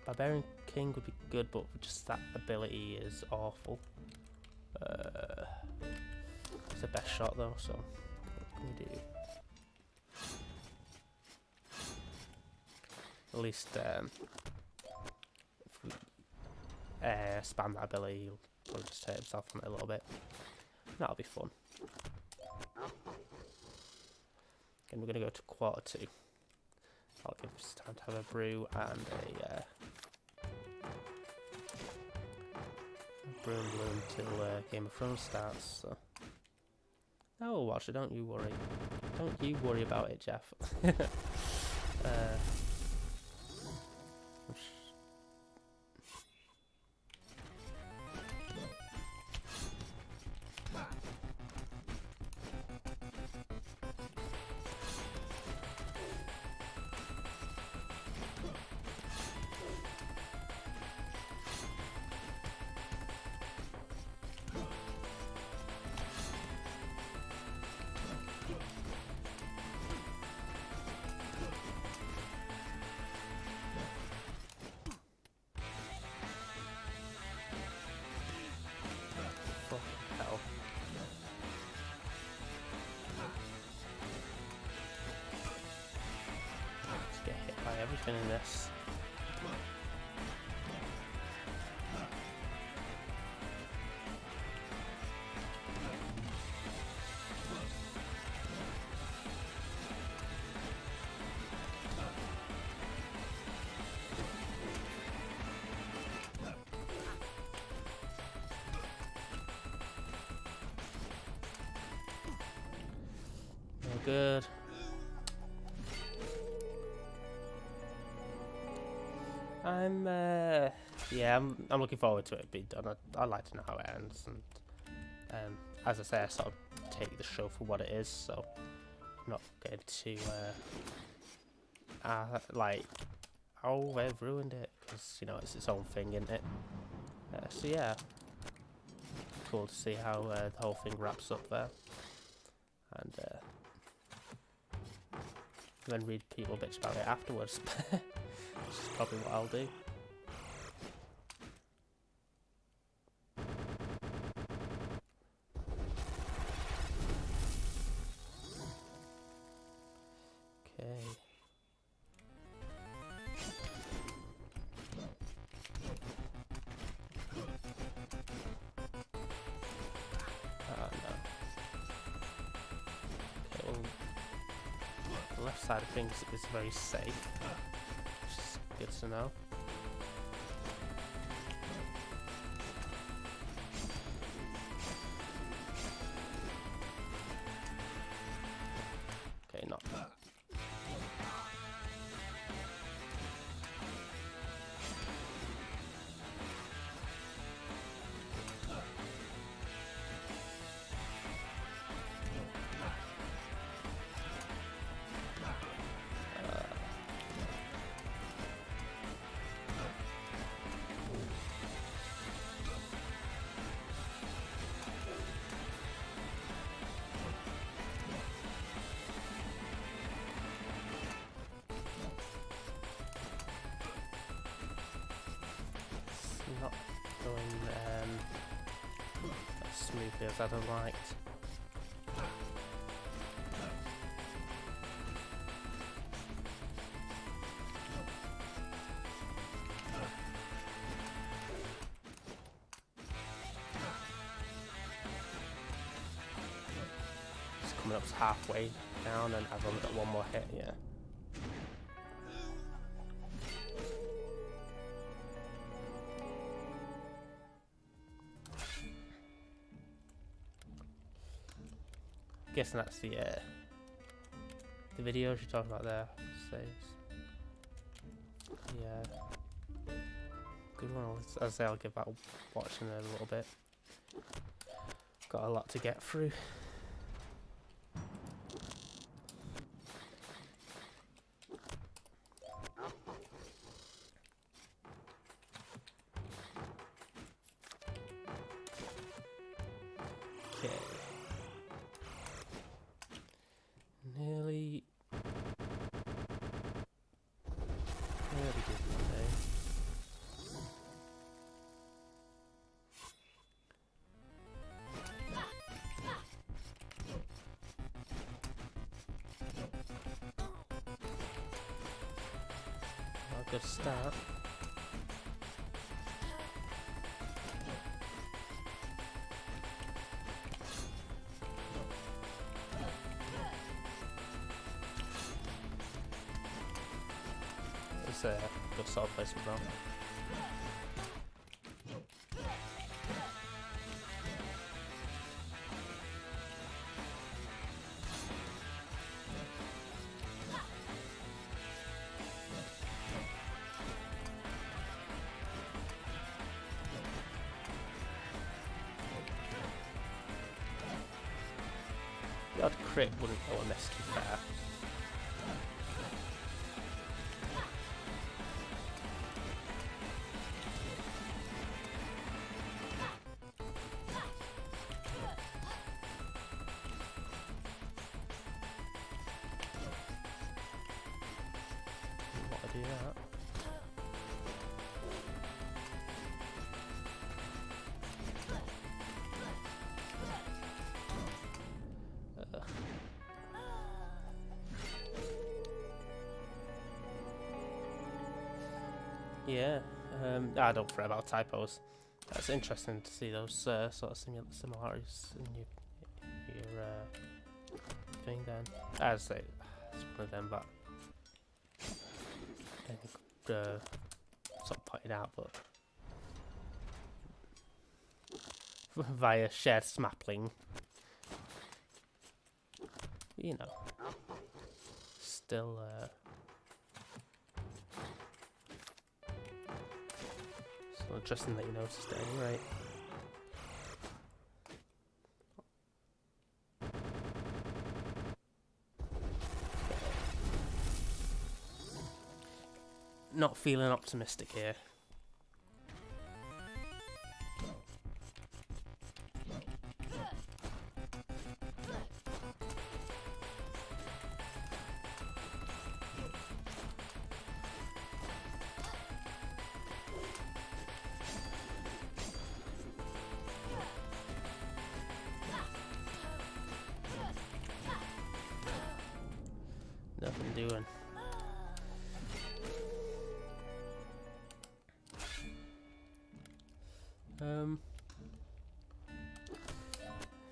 Barbarian King would be good, but just that ability is awful. It's the best shot though, so what can we do? At least if we spam that ability, he'll just hurt himself from it a little bit. That'll be fun. Again, we're going to go to quarter 2. I'll give us time to have a brew and a brew and bloom till Game of Thrones starts. So. Oh, watch it, don't you worry. Don't you worry about it, Jeff. Everything in this. No good. I'm looking forward to it being done. I'd like to know how it ends, and as I say, I sort of take the show for what it is, so I'm not going to like, oh, they've ruined it, because you know it's its own thing, isn't it? So yeah, cool to see how the whole thing wraps up there, and then read people bitch about it afterwards. Which is probably what I'll do. Okay. Oh no. Okay, well, the left side of things is very safe. Good to know. Okay, not that. Not going as smoothly as I'd have liked. coming up to halfway down and I've only got one more hit, yeah. Guessing that's the video you're talking about there. Saves. Yeah. Good one. As I say, I'll give that a watch in a little bit. Got a lot to get through. Okay. Nearly good today. Not a good start. It's a good solid place as well. The odd crit wouldn't go amiss, to be fair. What I do that? Yeah, I don't fret about typos. That's interesting to see those sort of similarities in your thing. Then, as I say, it's one of them, but I think sort of pointed out, but via shared smappling, you know, still. So interesting that you noticed it anyway. Not feeling optimistic here. Nothing doing.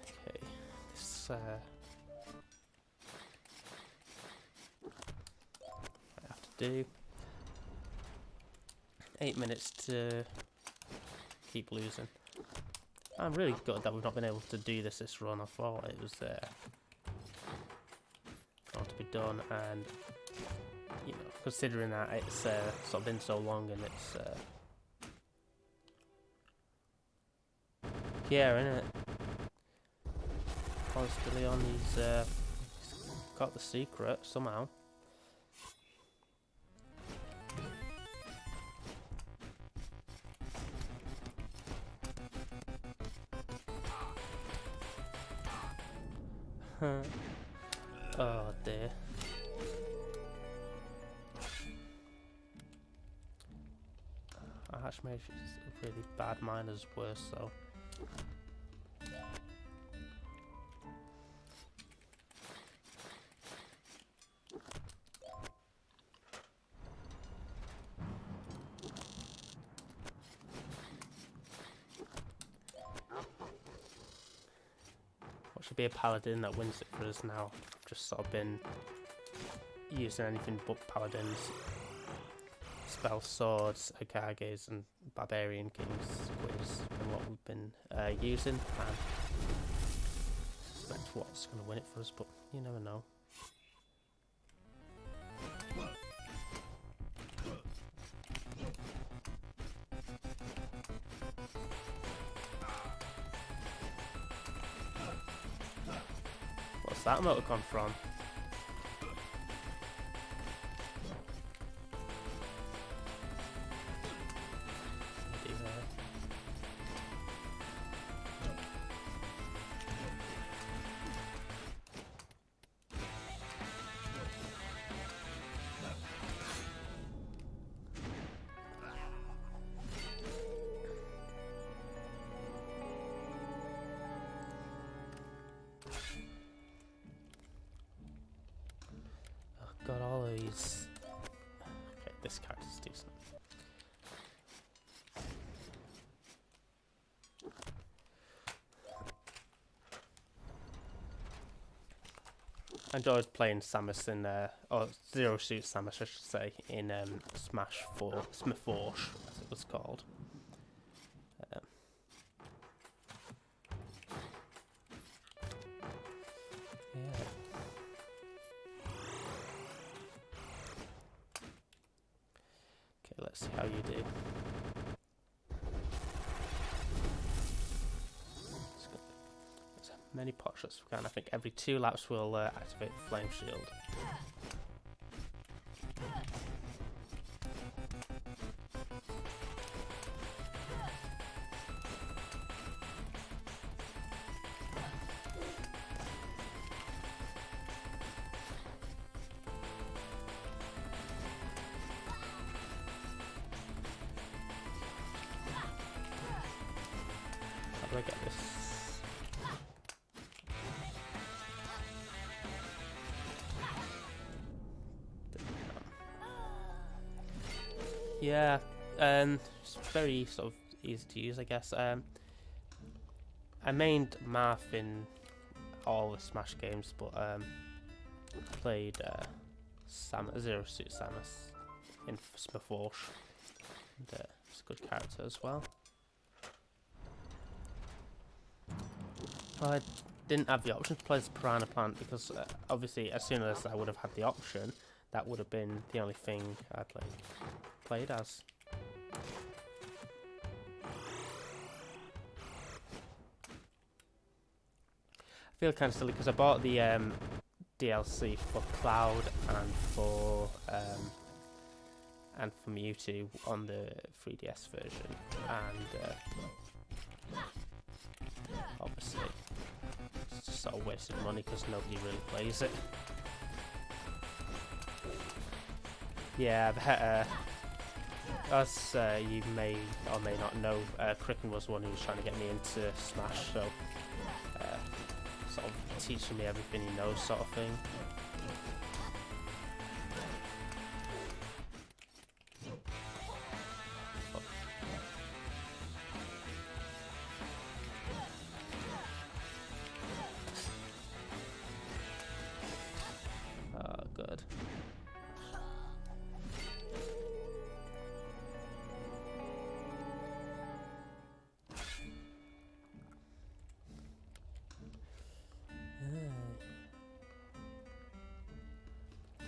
Okay, this I have to do 8 minutes to keep losing. I'm really good that we've not been able to do this run. I thought it was going to be done, and you know, considering that it's sort of been so long and it's yeah, innit? Constantly on these got the secret somehow. Oh dear. Archmage is a really bad miner's worse though. actually be a paladin that wins it for us now. I've just sort of been using anything but paladins. Spell swords, Hokages and barbarian kings is what we've been using, and I suspect what's going to win it for us, but you never know. What's that emoticon from? Got all of these. Okay, this character's decent. I enjoyed playing Samus in, or Zero Suit Samus, I should say, in Smash 4, Smaforge, as it was called. Yeah. Let's see how you do. As many pot shots as we can. I think every 2 laps we'll activate the flame shield. How do I get this? Yeah, it's very sort of easy to use, I guess. I mained Marth in all the Smash games, but played Zero Suit Samus in Smaforge, and it's a good character as well. Well, I didn't have the option to play as Piranha Plant because obviously as soon as I would have had the option, that would have been the only thing I played as. I feel kind of silly because I bought the DLC for Cloud and for Mewtwo on the 3DS version, and obviously it's just sort of wasted money because nobody really plays it. Yeah, as you may or may not know, Cricken was the one who was trying to get me into Smash, so sort of teaching me everything he knows, sort of thing. Oh, good.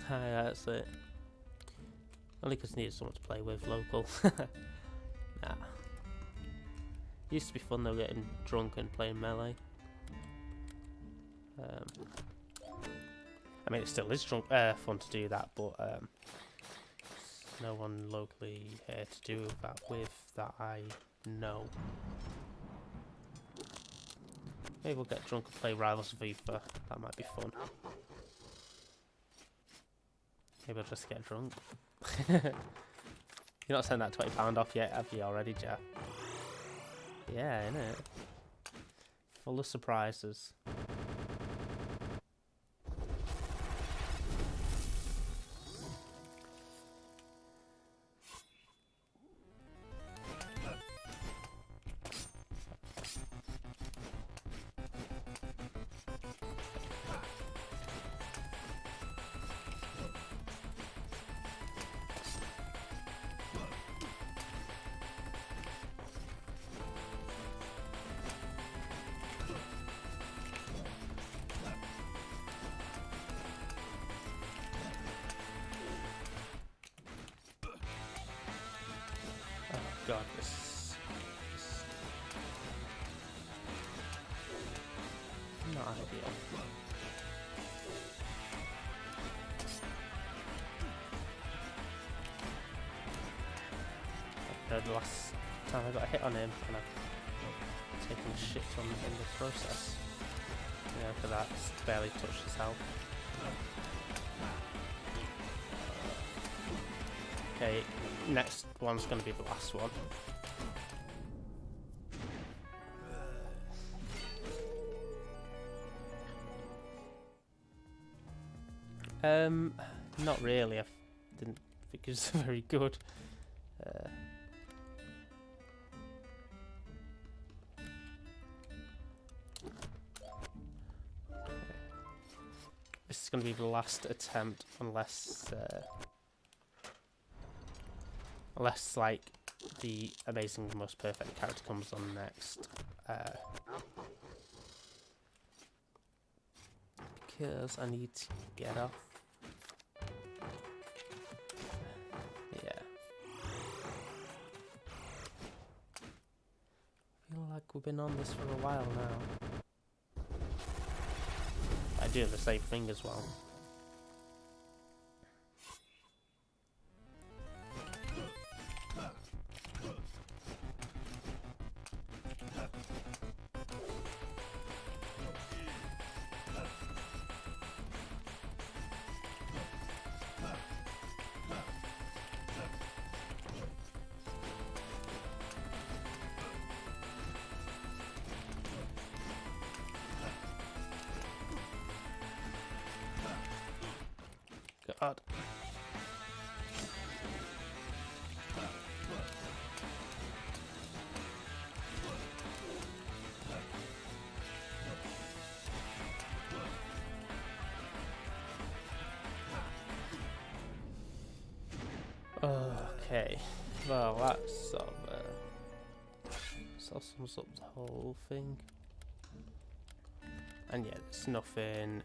Hi, that's it. Only because I needed someone to play with local. Nah. Used to be fun though, getting drunk and playing Melee. I mean, it still is fun to do that, but there's no one locally here to do that with that I know. Maybe we'll get drunk and play Rivals of Aether. That might be fun. Maybe I'll just get drunk. You're not sent that £20 off yet, have you already, Jeff? Yeah, innit? Full of surprises. God, this not ideal. The last time I got a hit on him, and I've taken a shit on in the process. Yeah, for that, it's barely touched his health. Okay, next one's going to be the last one. Not really. I didn't think it was very good. This is going to be the last attempt, unless like the amazing, most perfect character comes on next. Because I need to get off. Yeah. I feel like we've been on this for a while now. I do the same thing as well. God. Okay, well that sort of sums up the whole thing. And yeah, there's nothing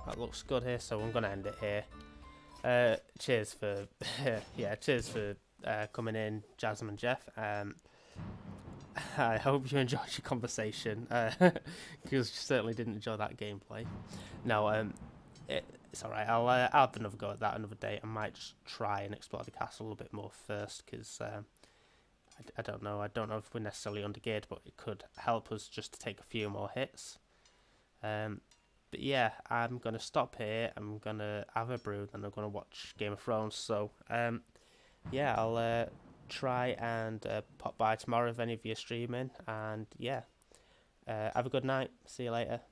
that looks good here, so I'm gonna end it here. Cheers for cheers for coming in, Jasmine and Jeff. I hope you enjoyed your conversation, because you certainly didn't enjoy that gameplay. No, it's alright. I'll have another go at that another day. I might just try and explore the castle a little bit more first, because I don't know. I don't know if we're necessarily undergeared, but it could help us just to take a few more hits. But yeah, I'm going to stop here. I'm going to have a brew, then I'm going to watch Game of Thrones. So, yeah, I'll try and pop by tomorrow if any of you are streaming. And yeah, have a good night. See you later.